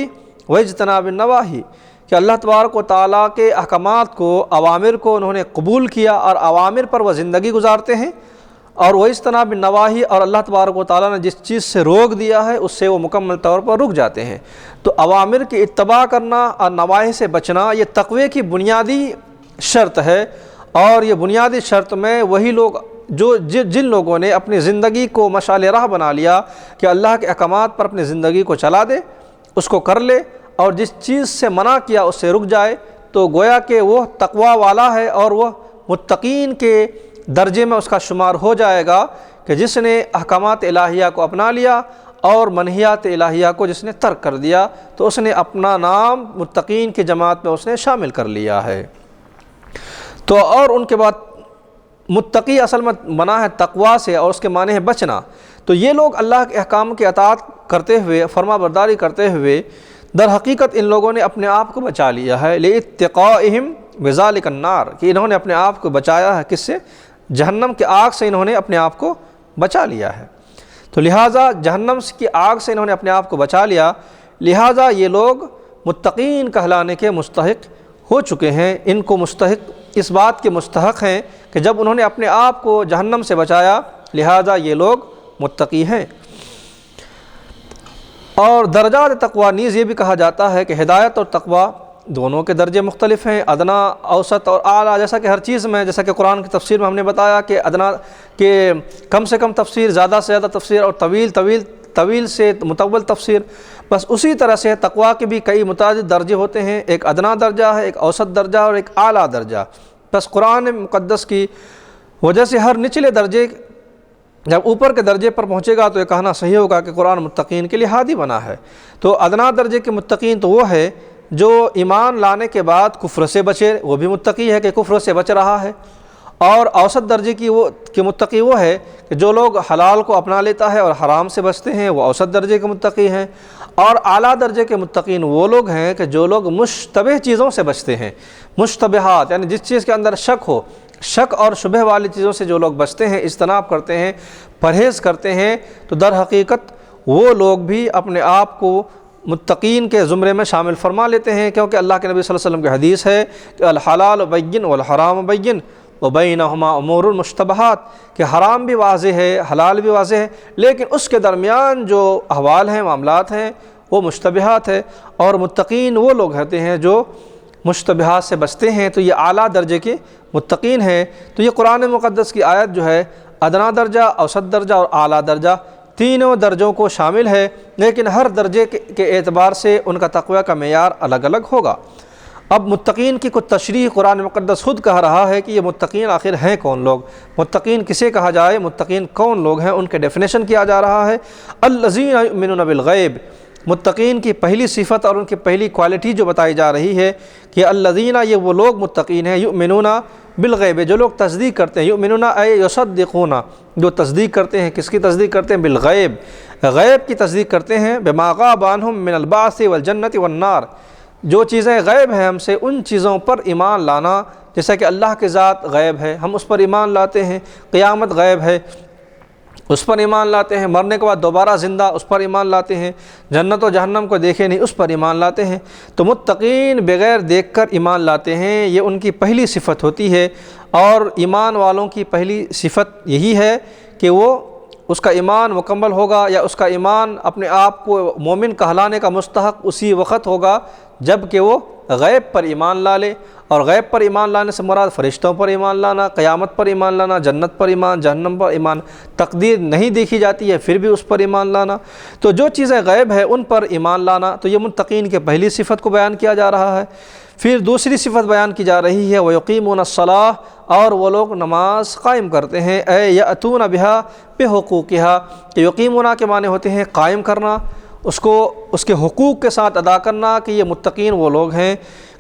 A: واجتناب النواہی، کہ اللہ تبارک و تعالیٰ کے احکامات کو، اوامر کو انہوں نے قبول کیا اور اوامر پر وہ زندگی گزارتے ہیں، اور واجتناب النواہی، اور اللہ تبارک و تعالیٰ نے جس چیز سے روک دیا ہے اس سے وہ مکمل طور پر رک جاتے ہیں۔ تو اوامر کی اتباع کرنا اور نواہی سے بچنا یہ تقوی کی بنیادی شرط ہے، اور یہ بنیادی شرط میں وہی لوگ جن لوگوں نے اپنی زندگی کو مشعل راہ بنا لیا کہ اللہ کے احکامات پر اپنی زندگی کو چلا دے، اس کو کر لے، اور جس چیز سے منع کیا اس سے رک جائے، تو گویا کہ وہ تقوی والا ہے اور وہ متقین کے درجے میں اس کا شمار ہو جائے گا، کہ جس نے احکامات الہیہ کو اپنا لیا اور منہیات الہیہ کو جس نے ترک کر دیا، تو اس نے اپنا نام متقین کی جماعت میں اس نے شامل کر لیا ہے۔ تو اور ان کے بعد متقی اصل میں بنا ہے تقوی سے، اور اس کے معنی ہے بچنا۔ تو یہ لوگ اللہ کے احکام کی اطاعت کرتے ہوئے، فرما برداری کرتے ہوئے، در حقیقت ان لوگوں نے اپنے آپ کو بچا لیا ہے، لاتقائہم بذلک النار، کہ انہوں نے اپنے آپ کو بچایا ہے، کس سے؟ جہنم کی آگ سے انہوں نے اپنے آپ کو بچا لیا ہے۔ تو لہٰذا جہنم کی آگ سے انہوں نے اپنے آپ کو بچا لیا، لہٰذا یہ لوگ متقین کہلانے کے مستحق ہو چکے ہیں۔ ان کو مستحق، اس بات کے مستحق ہیں کہ جب انہوں نے اپنے آپ کو جہنم سے بچایا، لہٰذا یہ لوگ متقی ہیں۔ اور درجات تقوی نیز یہ بھی کہا جاتا ہے کہ ہدایت اور تقوی دونوں کے درجے مختلف ہیں، ادنا، اوسط اور اعلیٰ، جیسا کہ ہر چیز میں، جیسا کہ قرآن کی تفسیر میں ہم نے بتایا کہ ادنا کہ کم سے کم تفسیر، زیادہ سے زیادہ تفسیر، اور طویل سے مطول تفسیر، بس اسی طرح سے تقوی کے بھی کئی متعدد درجے ہوتے ہیں، ایک ادنا درجہ ہے، ایک اوسط درجہ اور ایک اعلیٰ درجہ۔ بس قرآن مقدس کی وجہ سے ہر نچلے درجے جب اوپر کے درجے پر پہنچے گا تو یہ کہنا صحیح ہوگا کہ قرآن متقین کے لیے ہادی بنا ہے۔ تو ادنا درجے کے متقین تو وہ ہے جو ایمان لانے کے بعد کفر سے بچے، وہ بھی متقی ہے کہ کفر سے بچ رہا ہے۔ اور اوسط درجے کی متقی وہ ہے کہ جو لوگ حلال کو اپنا لیتا ہے اور حرام سے بچتے ہیں، وہ اوسط درجے کے متقی ہیں۔ اور اعلیٰ درجے کے متقین وہ لوگ ہیں کہ جو لوگ مشتبہ چیزوں سے بچتے ہیں، مشتبہات یعنی جس چیز کے اندر شک ہو، شک اور شبہ والی چیزوں سے جو لوگ بچتے ہیں، اجتناب کرتے ہیں، پرہیز کرتے ہیں، تو در حقیقت وہ لوگ بھی اپنے آپ کو متقین کے زمرے میں شامل فرما لیتے ہیں، کیونکہ اللہ کے نبی صلی اللہ علیہ وسلم کی حدیث ہے کہ الحلال بین والحرام بین وبینہما امور مشتبہات، کہ حرام بھی واضح ہے، حلال بھی واضح ہے، لیکن اس کے درمیان جو احوال ہیں، معاملات ہیں، وہ مشتبہات ہے۔ اور متقین وہ لوگ ہوتے ہیں جو مشتبہات سے بچتے ہیں تو یہ اعلیٰ درجے کے متقین ہیں۔ تو یہ قرآن مقدس کی آیت جو ہے ادنا درجہ، اوسط درجہ اور اعلیٰ درجہ تینوں درجوں کو شامل ہے، لیکن ہر درجے کے اعتبار سے ان کا تقوی کا معیار الگ الگ ہوگا۔ اب متقین کی کچھ تشریح قرآن مقدس خود کہہ رہا ہے کہ یہ متقین آخر ہیں کون لوگ، متقین کسے کہا جائے، متقین کون لوگ ہیں، ان کے ڈیفینیشن کیا جا رہا ہے۔ الذین یؤمنون بالغیب، متقین کی پہلی صفت اور ان کی پہلی کوالٹی جو بتائی جا رہی ہے کہ الذین، یہ وہ لوگ متقین ہیں، یؤمنون بالغیب، جو لوگ تصدیق کرتے ہیں، یؤمنون اے یصدقون، جو تصدیق کرتے ہیں، کس کی تصدیق کرتے ہیں؟ بالغیب، غیب کی تصدیق کرتے ہیں، بما غاب عنہم من البعث والجنۃ والنار، جو چیزیں غیب ہیں ہم سے ان چیزوں پر ایمان لانا، جیسا کہ اللہ کے ذات غیب ہے ہم اس پر ایمان لاتے ہیں، قیامت غیب ہے اس پر ایمان لاتے ہیں، مرنے کے بعد دوبارہ زندہ اس پر ایمان لاتے ہیں، جنت و جہنم کو دیکھے نہیں اس پر ایمان لاتے ہیں۔ تو متقین بغیر دیکھ کر ایمان لاتے ہیں، یہ ان کی پہلی صفت ہوتی ہے، اور ایمان والوں کی پہلی صفت یہی ہے کہ وہ اس کا ایمان مکمل ہوگا، یا اس کا ایمان اپنے آپ کو مومن کہلانے کا مستحق اسی وقت ہوگا جب کہ وہ غیب پر ایمان لا لے۔ اور غیب پر ایمان لانے سے مراد فرشتوں پر ایمان لانا، قیامت پر ایمان لانا، جنت پر ایمان، جہنم پر ایمان، تقدیر نہیں دیکھی جاتی ہے پھر بھی اس پر ایمان لانا۔ تو جو چیزیں غیب ہے ان پر ایمان لانا، تو یہ متقین کے پہلی صفت کو بیان کیا جا رہا ہے۔ پھر دوسری صفت بیان کی جا رہی ہے وَيُقِيمُونَ الصَّلَاةَ، اور وہ لوگ نماز قائم کرتے ہیں، اے یأتون بها بحقوقها، کہ یقیمون کے معنی ہوتے ہیں قائم کرنا، اس کو اس کے حقوق کے ساتھ ادا کرنا، کہ یہ متقین وہ لوگ ہیں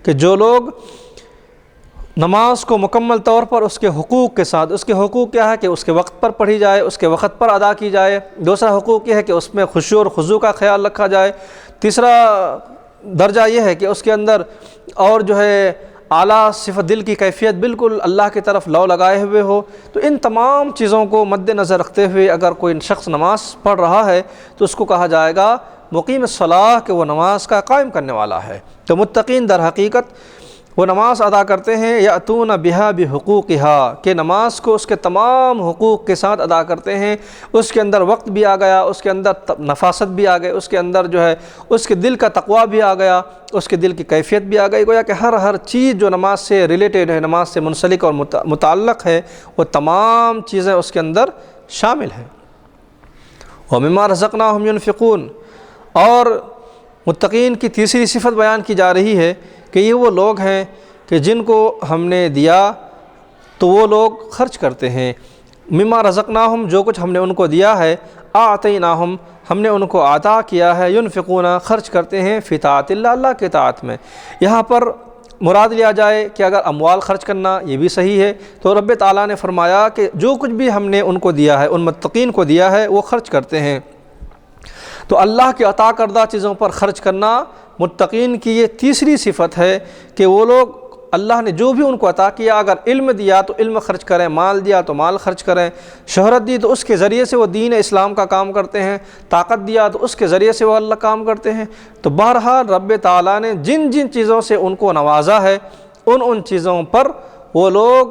A: کہ جو لوگ نماز کو مکمل طور پر اس کے حقوق کے ساتھ، اس کے حقوق کیا ہے کہ اس کے وقت پر پڑھی جائے، اس کے وقت پر ادا کی جائے، دوسرا حقوق یہ ہے کہ اس میں خشوع اور خضوع کا خیال رکھا جائے، تیسرا درجہ یہ ہے کہ اس کے اندر اور جو ہے اعلیٰ صفت دل کی کیفیت بالکل اللہ کی طرف لو لگائے ہوئے ہو۔ تو ان تمام چیزوں کو مد نظر رکھتے ہوئے اگر کوئی شخص نماز پڑھ رہا ہے تو اس کو کہا جائے گا مقیم الصلاۃ، کہ وہ نماز کا قائم کرنے والا ہے۔ تو متقین در حقیقت وہ نماز ادا کرتے ہیں، یأتون بها بحقوقها، کہ نماز کو اس کے تمام حقوق کے ساتھ ادا کرتے ہیں، اس کے اندر وقت بھی آ گیا، اس کے اندر نفاست بھی آ گئی، اس کے اندر جو ہے اس کے دل کا تقویٰ بھی آ گیا، اس کے دل کی کیفیت بھی آ گئی، گویا کہ ہر چیز جو نماز سے ریلیٹڈ ہے، نماز سے منسلک اور متعلق ہے، وہ تمام چیزیں اس کے اندر شامل ہیں۔ وَمِمَّا رَزَقْنَاهُمْ يُنْفِقُونَ، اور متقین کی تیسری صفت بیان کی جا رہی ہے کہ یہ وہ لوگ ہیں کہ جن کو ہم نے دیا تو وہ لوگ خرچ کرتے ہیں۔ مما رزقناہم، جو کچھ ہم نے ان کو دیا ہے، اعطیناہم، ہم نے ان کو عطا کیا ہے، ینفقون، خرچ کرتے ہیں، فی طاعت اللہ، اللہ کے طاعت میں۔ یہاں پر مراد لیا جائے کہ اگر اموال خرچ کرنا یہ بھی صحیح ہے، تو رب تعالیٰ نے فرمایا کہ جو کچھ بھی ہم نے ان کو دیا ہے، ان متقین کو دیا ہے، وہ خرچ کرتے ہیں۔ تو اللہ کے عطا کردہ چیزوں پر خرچ کرنا متقین کی یہ تیسری صفت ہے کہ وہ لوگ اللہ نے جو بھی ان کو عطا کیا، اگر علم دیا تو علم خرچ کریں، مال دیا تو مال خرچ کریں، شہرت دی تو اس کے ذریعے سے وہ دین اسلام کا کام کرتے ہیں، طاقت دیا تو اس کے ذریعے سے وہ اللہ کام کرتے ہیں۔ تو بہرحال رب تعالیٰ نے جن جن چیزوں سے ان کو نوازا ہے، ان چیزوں پر وہ لوگ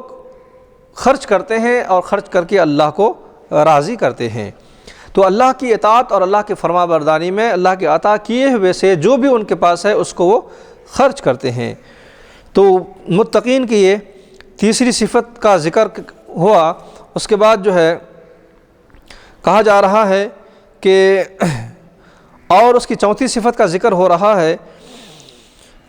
A: خرچ کرتے ہیں اور خرچ کر کے اللہ کو راضی کرتے ہیں۔ تو اللہ کی اطاعت اور اللہ کی فرما برداری میں اللہ کے عطا کیے ہوئے سے جو بھی ان کے پاس ہے اس کو وہ خرچ کرتے ہیں۔ تو متقین کی یہ تیسری صفت کا ذکر ہوا۔ اس کے بعد جو ہے کہا جا رہا ہے کہ اور اس کی چوتھی صفت کا ذکر ہو رہا ہے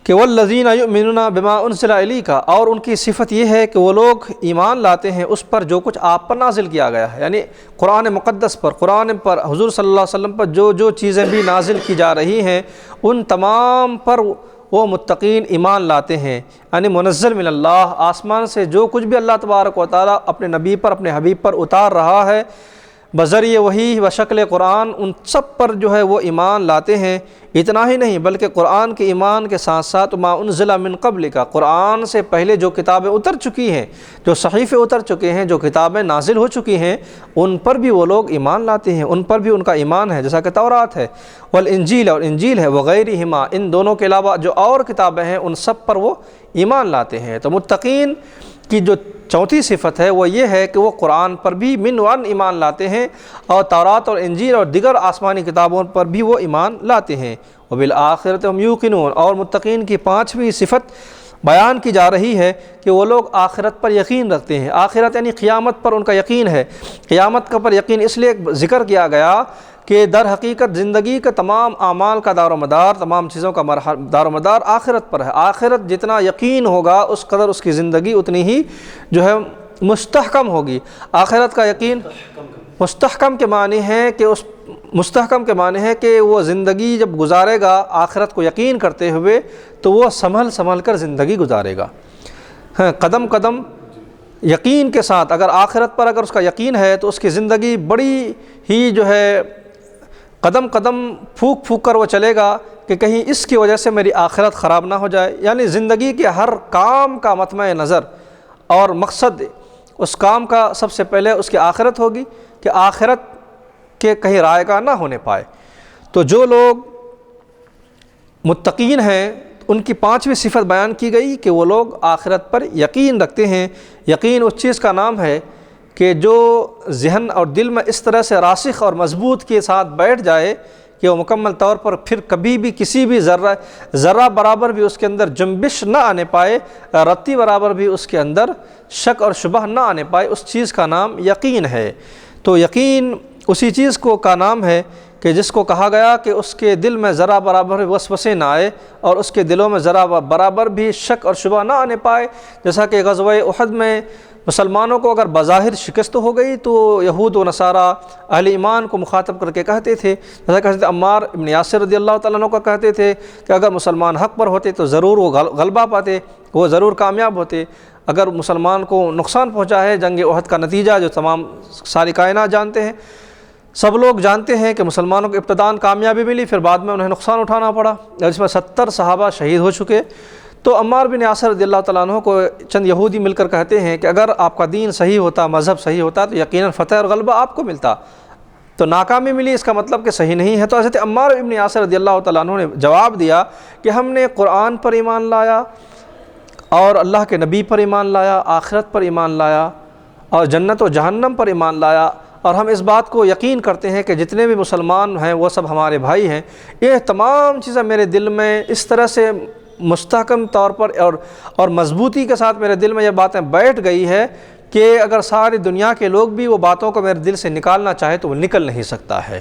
A: کہ والذین یؤمنون بما انزل الیک، اور ان کی صفت یہ ہے کہ وہ لوگ ایمان لاتے ہیں اس پر جو کچھ آپ پر نازل کیا گیا ہے، یعنی قرآن مقدس پر، قرآن پر، حضور صلی اللہ علیہ وسلم پر جو چیزیں بھی نازل کی جا رہی ہیں ان تمام پر وہ متقین ایمان لاتے ہیں۔ یعنی منزل من اللہ، آسمان سے جو کچھ بھی اللہ تبارک و تعالیٰ اپنے نبی پر، اپنے حبیب پر اتار رہا ہے بذریعہ وحی و شکل قرآن، ان سب پر جو ہے وہ ایمان لاتے ہیں۔ اتنا ہی نہیں بلکہ قرآن کے ایمان کے ساتھ ساتھ ما انزل من قبل کا، قرآن سے پہلے جو کتابیں اتر چکی ہیں، جو صحیفے اتر چکے ہیں، جو کتابیں نازل ہو چکی ہیں، ان پر بھی وہ لوگ ایمان لاتے ہیں، ان پر بھی ان کا ایمان ہے، جیسا کہ تورات ہے، والانجیل، اور انجیل ہے، وغیرہما، ان دونوں کے علاوہ جو اور کتابیں ہیں ان سب پر وہ ایمان لاتے ہیں۔ تو متقین کی جو چوتھی صفت ہے وہ یہ ہے کہ وہ قرآن پر بھی من وان ایمان لاتے ہیں، اور تورات اور انجیل اور دیگر آسمانی کتابوں پر بھی وہ ایمان لاتے ہیں۔ وبالآخرۃ ہم یوقنون، اور متقین کی پانچویں صفت بیان کی جا رہی ہے کہ وہ لوگ آخرت پر یقین رکھتے ہیں۔ آخرت یعنی قیامت پر ان کا یقین ہے۔ قیامت کا پر یقین اس لیے ذکر کیا گیا کہ در حقیقت زندگی کا تمام اعمال کا دار و مدار، تمام چیزوں کا دار و مدار آخرت پر ہے۔ آخرت جتنا یقین ہوگا اس قدر اس کی زندگی اتنی ہی جو ہے مستحکم ہوگی۔ آخرت کا یقین مستحکم کے معنی ہے کہ وہ زندگی جب گزارے گا آخرت کو یقین کرتے ہوئے تو وہ سنبھل کر زندگی گزارے گا، قدم قدم یقین کے ساتھ۔ اگر آخرت پر اگر اس کا یقین ہے تو اس کی زندگی بڑی ہی جو ہے قدم قدم پھونک پھونک کر وہ چلے گا کہ کہیں اس کی وجہ سے میری آخرت خراب نہ ہو جائے۔ یعنی زندگی کے ہر کام کا مطمع نظر اور مقصد اس کام کا سب سے پہلے اس کی آخرت ہوگی کہ آخرت کے کہیں رائیگاں نہ ہونے پائے۔ تو جو لوگ متقین ہیں ان کی 5ویں صفت بیان کی گئی کہ وہ لوگ آخرت پر یقین رکھتے ہیں۔ یقین اس چیز کا نام ہے کہ جو ذہن اور دل میں اس طرح سے راسخ اور مضبوط کے ساتھ بیٹھ جائے کہ وہ مکمل طور پر پھر کبھی بھی کسی بھی ذرہ برابر بھی اس کے اندر جنبش نہ آنے پائے، رتی برابر بھی اس کے اندر شک اور شبہ نہ آنے پائے، اس چیز کا نام یقین ہے۔ تو یقین اسی چیز کا نام ہے کہ جس کو کہا گیا کہ اس کے دل میں ذرا برابر وسوسے نہ آئے اور اس کے دلوں میں ذرا برابر بھی شک اور شبہ نہ آنے پائے۔ جیسا کہ غزوہ احد میں مسلمانوں کو اگر بظاہر شکست ہو گئی تو یہود و نصارہ اہل ایمان کو مخاطب کر کے کہتے تھے، جیسا کہ حضرت عمار بن یاسر رضی اللہ تعالیٰ عنہ کا کہتے تھے کہ اگر مسلمان حق پر ہوتے تو ضرور وہ غلبہ پاتے، وہ ضرور کامیاب ہوتے۔ اگر مسلمان کو نقصان پہنچا ہے، جنگ احد کا نتیجہ جو تمام ساری کائنات جانتے ہیں، سب لوگ جانتے ہیں کہ مسلمانوں کو ابتداءً کامیابی ملی، پھر بعد میں انہیں نقصان اٹھانا پڑا، جس میں 70 صحابہ شہید ہو چکے۔ تو عمار بن یاسر رضی اللہ تعالیٰ عنہ کو چند یہودی مل کر کہتے ہیں کہ اگر آپ کا دین صحیح ہوتا، مذہب صحیح ہوتا تو یقیناً فتح اور غلبہ آپ کو ملتا، تو ناکامی ملی اس کا مطلب کہ صحیح نہیں ہے۔ تو حضرت عمار بن یاسر رضی اللہ تعالیٰ عنہ نے جواب دیا کہ ہم نے قرآن پر ایمان لایا اور اللہ کے نبی پر ایمان لایا، آخرت پر ایمان لایا اور جنت و جہنم پر ایمان لایا، اور ہم اس بات کو یقین کرتے ہیں کہ جتنے بھی مسلمان ہیں وہ سب ہمارے بھائی ہیں۔ یہ تمام چیزیں میرے دل میں اس طرح سے مستحکم طور پر اور مضبوطی کے ساتھ میرے دل میں یہ باتیں بیٹھ گئی ہے کہ اگر ساری دنیا کے لوگ بھی وہ باتوں کو میرے دل سے نکالنا چاہے تو وہ نکل نہیں سکتا ہے۔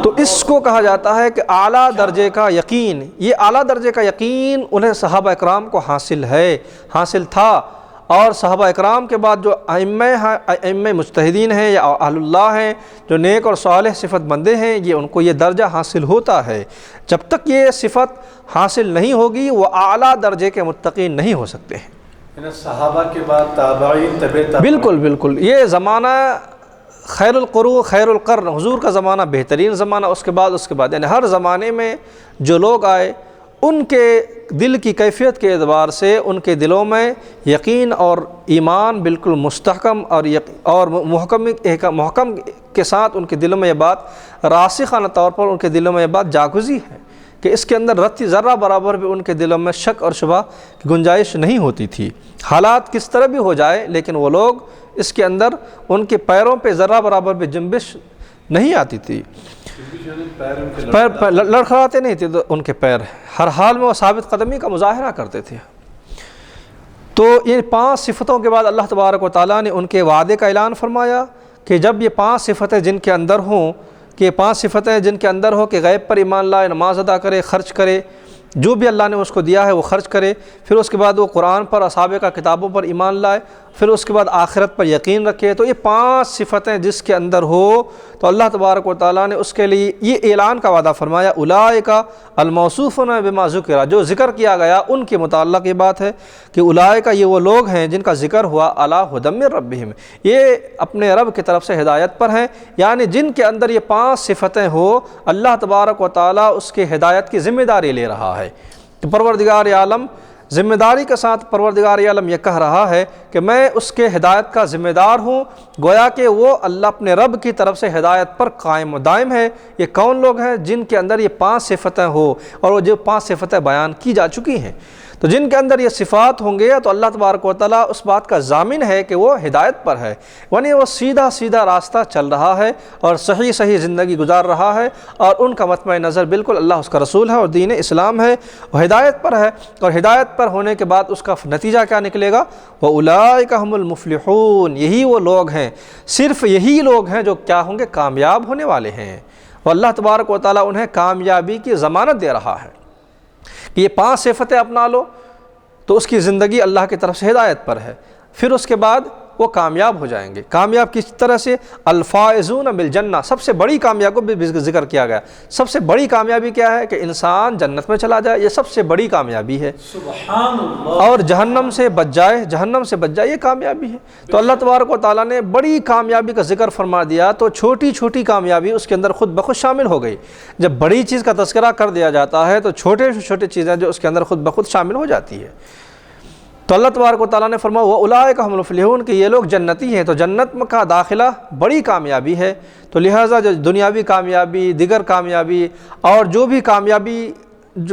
A: تو اس کو کہا جاتا ہے کہ اعلیٰ درجے کا یقین۔ یہ اعلیٰ درجے کا یقین انہیں صحابہ اکرام کو حاصل تھا، اور صحابہ اکرام کے بعد جو ائمہ مجتہدین ہیں یا اہل اللہ ہیں، جو نیک اور صالح صفت بندے ہیں، یہ ان کو یہ درجہ حاصل ہوتا ہے۔ جب تک یہ صفت حاصل نہیں ہوگی وہ اعلیٰ درجے کے متقین نہیں ہو سکتے ہیں۔
B: صحابہ کے بعد تابعین،
A: بالکل یہ زمانہ خیر القرن، حضور کا زمانہ بہترین زمانہ، اس کے بعد یعنی ہر زمانے میں جو لوگ آئے ان کے دل کی کیفیت کے اعتبار سے ان کے دلوں میں یقین اور ایمان بالکل مستحکم اور محکم کے ساتھ ان کے دلوں میں یہ بات راسخانہ طور پر ان کے دلوں میں یہ بات جاگزی ہے کہ اس کے اندر رتی ذرہ برابر بھی ان کے دلوں میں شک اور شبہ کی گنجائش نہیں ہوتی تھی۔ حالات کس طرح بھی ہو جائے لیکن وہ لوگ اس کے اندر ان کے پیروں پہ ذرہ برابر بھی جنبش نہیں آتی تھی، پیر لڑکھڑاتے نہیں تھے ان کے پیر، ہر حال میں وہ ثابت قدمی کا مظاہرہ کرتے تھے۔ تو یہ 5 صفتوں کے بعد اللہ تبارک و تعالیٰ نے ان کے وعدے کا اعلان فرمایا کہ جب یہ 5 صفتیں جن کے اندر ہوں کہ غیب پر ایمان لائے، نماز ادا کرے، خرچ کرے، جو بھی اللہ نے اس کو دیا ہے وہ خرچ کرے، پھر اس کے بعد وہ قرآن پر، اصحاب کا کتابوں پر ایمان لائے، پھر اس کے بعد آخرت پر یقین رکھے۔ تو یہ 5 صفتیں جس کے اندر ہو تو اللہ تبارک و تعالیٰ نے اس کے لیے یہ اعلان کا وعدہ فرمایا، اولئک الموصوفون بما ذکر، جو ذکر کیا گیا ان کے متعلق یہ بات ہے کہ اولئک یہ وہ لوگ ہیں جن کا ذکر ہوا علی ھدی من ربہم، یہ اپنے رب کی طرف سے ہدایت پر ہیں، یعنی جن کے اندر یہ 5 صفتیں ہو اللہ تبارک و تعالیٰ اس کے ہدایت کی ذمہ داری لے رہا ہے۔ تو پروردگار عالم ذمہ داری کے ساتھ پروردگار عالم یہ کہہ رہا ہے کہ میں اس کے ہدایت کا ذمہ دار ہوں، گویا کہ وہ اللہ اپنے رب کی طرف سے ہدایت پر قائم و دائم ہے۔ یہ کون لوگ ہیں؟ جن کے اندر یہ 5 صفتیں ہو اور وہ جو 5 صفتیں بیان کی جا چکی ہیں۔ تو جن کے اندر یہ صفات ہوں گے تو اللہ تبارک و تعالیٰ اس بات کا ضامن ہے کہ وہ ہدایت پر ہے، یعنی وہ سیدھا سیدھا راستہ چل رہا ہے اور صحیح صحیح زندگی گزار رہا ہے، اور ان کا مطمع نظر بالکل اللہ اس کا رسول ہے اور دین اسلام ہے، وہ ہدایت پر ہے، اور ہدایت پر ہونے کے بعد اس کا نتیجہ کیا نکلے گا؟ وَأُولَٰئِكَ هُمُ الْمُفْلِحُونَ، یہی وہ لوگ ہیں، صرف یہی لوگ ہیں جو کیا ہوں گے؟ کامیاب ہونے والے ہیں، اور اللہ تبارک و تعالیٰ انہیں کامیابی کی ضمانت دے رہا ہے کہ یہ 5 صفتیں اپنا لو تو اس کی زندگی اللہ کی طرف سے ہدایت پر ہے، پھر اس کے بعد وہ کامیاب ہو جائیں گے۔ کامیاب کس طرح سے؟ الفائزون بالجنہ، سب سے بڑی کامیابی کو بھی ذکر کیا گیا۔ سب سے بڑی کامیابی کیا ہے؟ کہ انسان جنت میں چلا جائے، یہ سب سے بڑی کامیابی ہے،
B: سبحان اللہ،
A: اور جہنم سے بچ جائے، یہ کامیابی ہے۔ تو اللہ تبارک و تعالیٰ نے بڑی کامیابی کا ذکر فرما دیا تو چھوٹی چھوٹی کامیابی اس کے اندر خود بخود شامل ہو گئی۔ جب بڑی چیز کا تذکرہ کر دیا جاتا ہے تو چھوٹے سے چھوٹی چیزیں جو اس کے اندر خود بخود شامل ہو جاتی ہے۔ تو اللہ تبارک و تعالیٰ نے فرمایا وَأُولَٰئِكَ هُمُ الْمُفْلِحُونَ کہ یہ لوگ جنتی ہیں، تو جنت کا داخلہ بڑی کامیابی ہے، تو لہٰذا جو دنیاوی کامیابی، دیگر کامیابی اور جو بھی کامیابی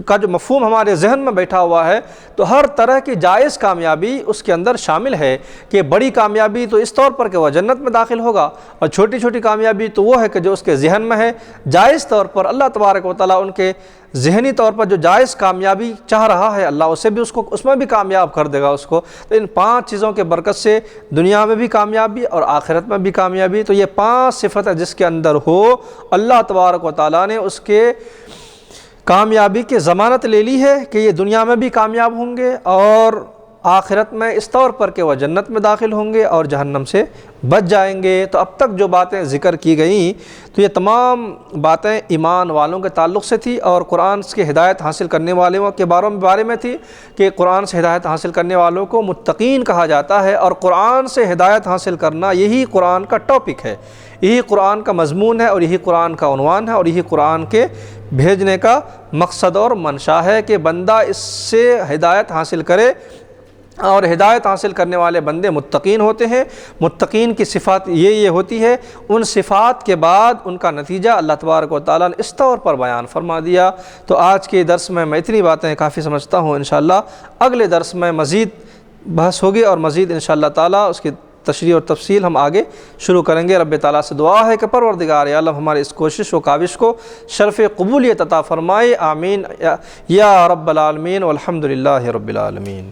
A: کا جو مفہوم ہمارے ذہن میں بیٹھا ہوا ہے، تو ہر طرح کی جائز کامیابی اس کے اندر شامل ہے کہ بڑی کامیابی تو اس طور پر کہ وہ جنت میں داخل ہوگا، اور چھوٹی چھوٹی کامیابی تو وہ ہے کہ جو اس کے ذہن میں ہے، جائز طور پر اللہ تبارک و تعالیٰ ان کے ذہنی طور پر جو جائز کامیابی چاہ رہا ہے، اللہ اسے بھی اس میں بھی کامیاب کر دے گا اس کو۔ تو ان 5 چیزوں کے برکت سے دنیا میں بھی کامیابی اور آخرت میں بھی کامیابی، تو یہ 5 صفتیں جس کے اندر ہو، اللہ تبارک و تعالیٰ نے اس کے کامیابی کی ضمانت لے لی ہے کہ یہ دنیا میں بھی کامیاب ہوں گے اور آخرت میں اس طور پر کہ وہ جنت میں داخل ہوں گے اور جہنم سے بچ جائیں گے۔ تو اب تک جو باتیں ذکر کی گئیں تو یہ تمام باتیں ایمان والوں کے تعلق سے تھی اور قرآن سے ہدایت حاصل کرنے والوں کے بارے میں تھی کہ قرآن سے ہدایت حاصل کرنے والوں کو متقین کہا جاتا ہے، اور قرآن سے ہدایت حاصل کرنا یہی قرآن کا ٹاپک ہے، یہی قرآن کا مضمون ہے، اور یہی قرآن کا عنوان ہے، اور یہی قرآن کے بھیجنے کا مقصد اور منشا ہے کہ بندہ اس سے ہدایت حاصل کرے، اور ہدایت حاصل کرنے والے بندے متقین ہوتے ہیں۔ متقین کی صفات یہ ہوتی ہے، ان صفات کے بعد ان کا نتیجہ اللہ تبارک و تعالیٰ نے اس طور پر بیان فرما دیا۔ تو آج کے درس میں اتنی باتیں کافی سمجھتا ہوں، انشاءاللہ اگلے درس میں مزید بحث ہوگی اور مزید انشاءاللہ تعالیٰ اس کی تشریح اور تفصیل ہم آگے شروع کریں گے۔ رب تعالیٰ سے دعا ہے کہ پروردگار عالم ہماری اس کوشش و کاوش کو شرف قبولیت عطا فرمائے، آمین یا رب العالمین، والحمدللہ رب العالمین۔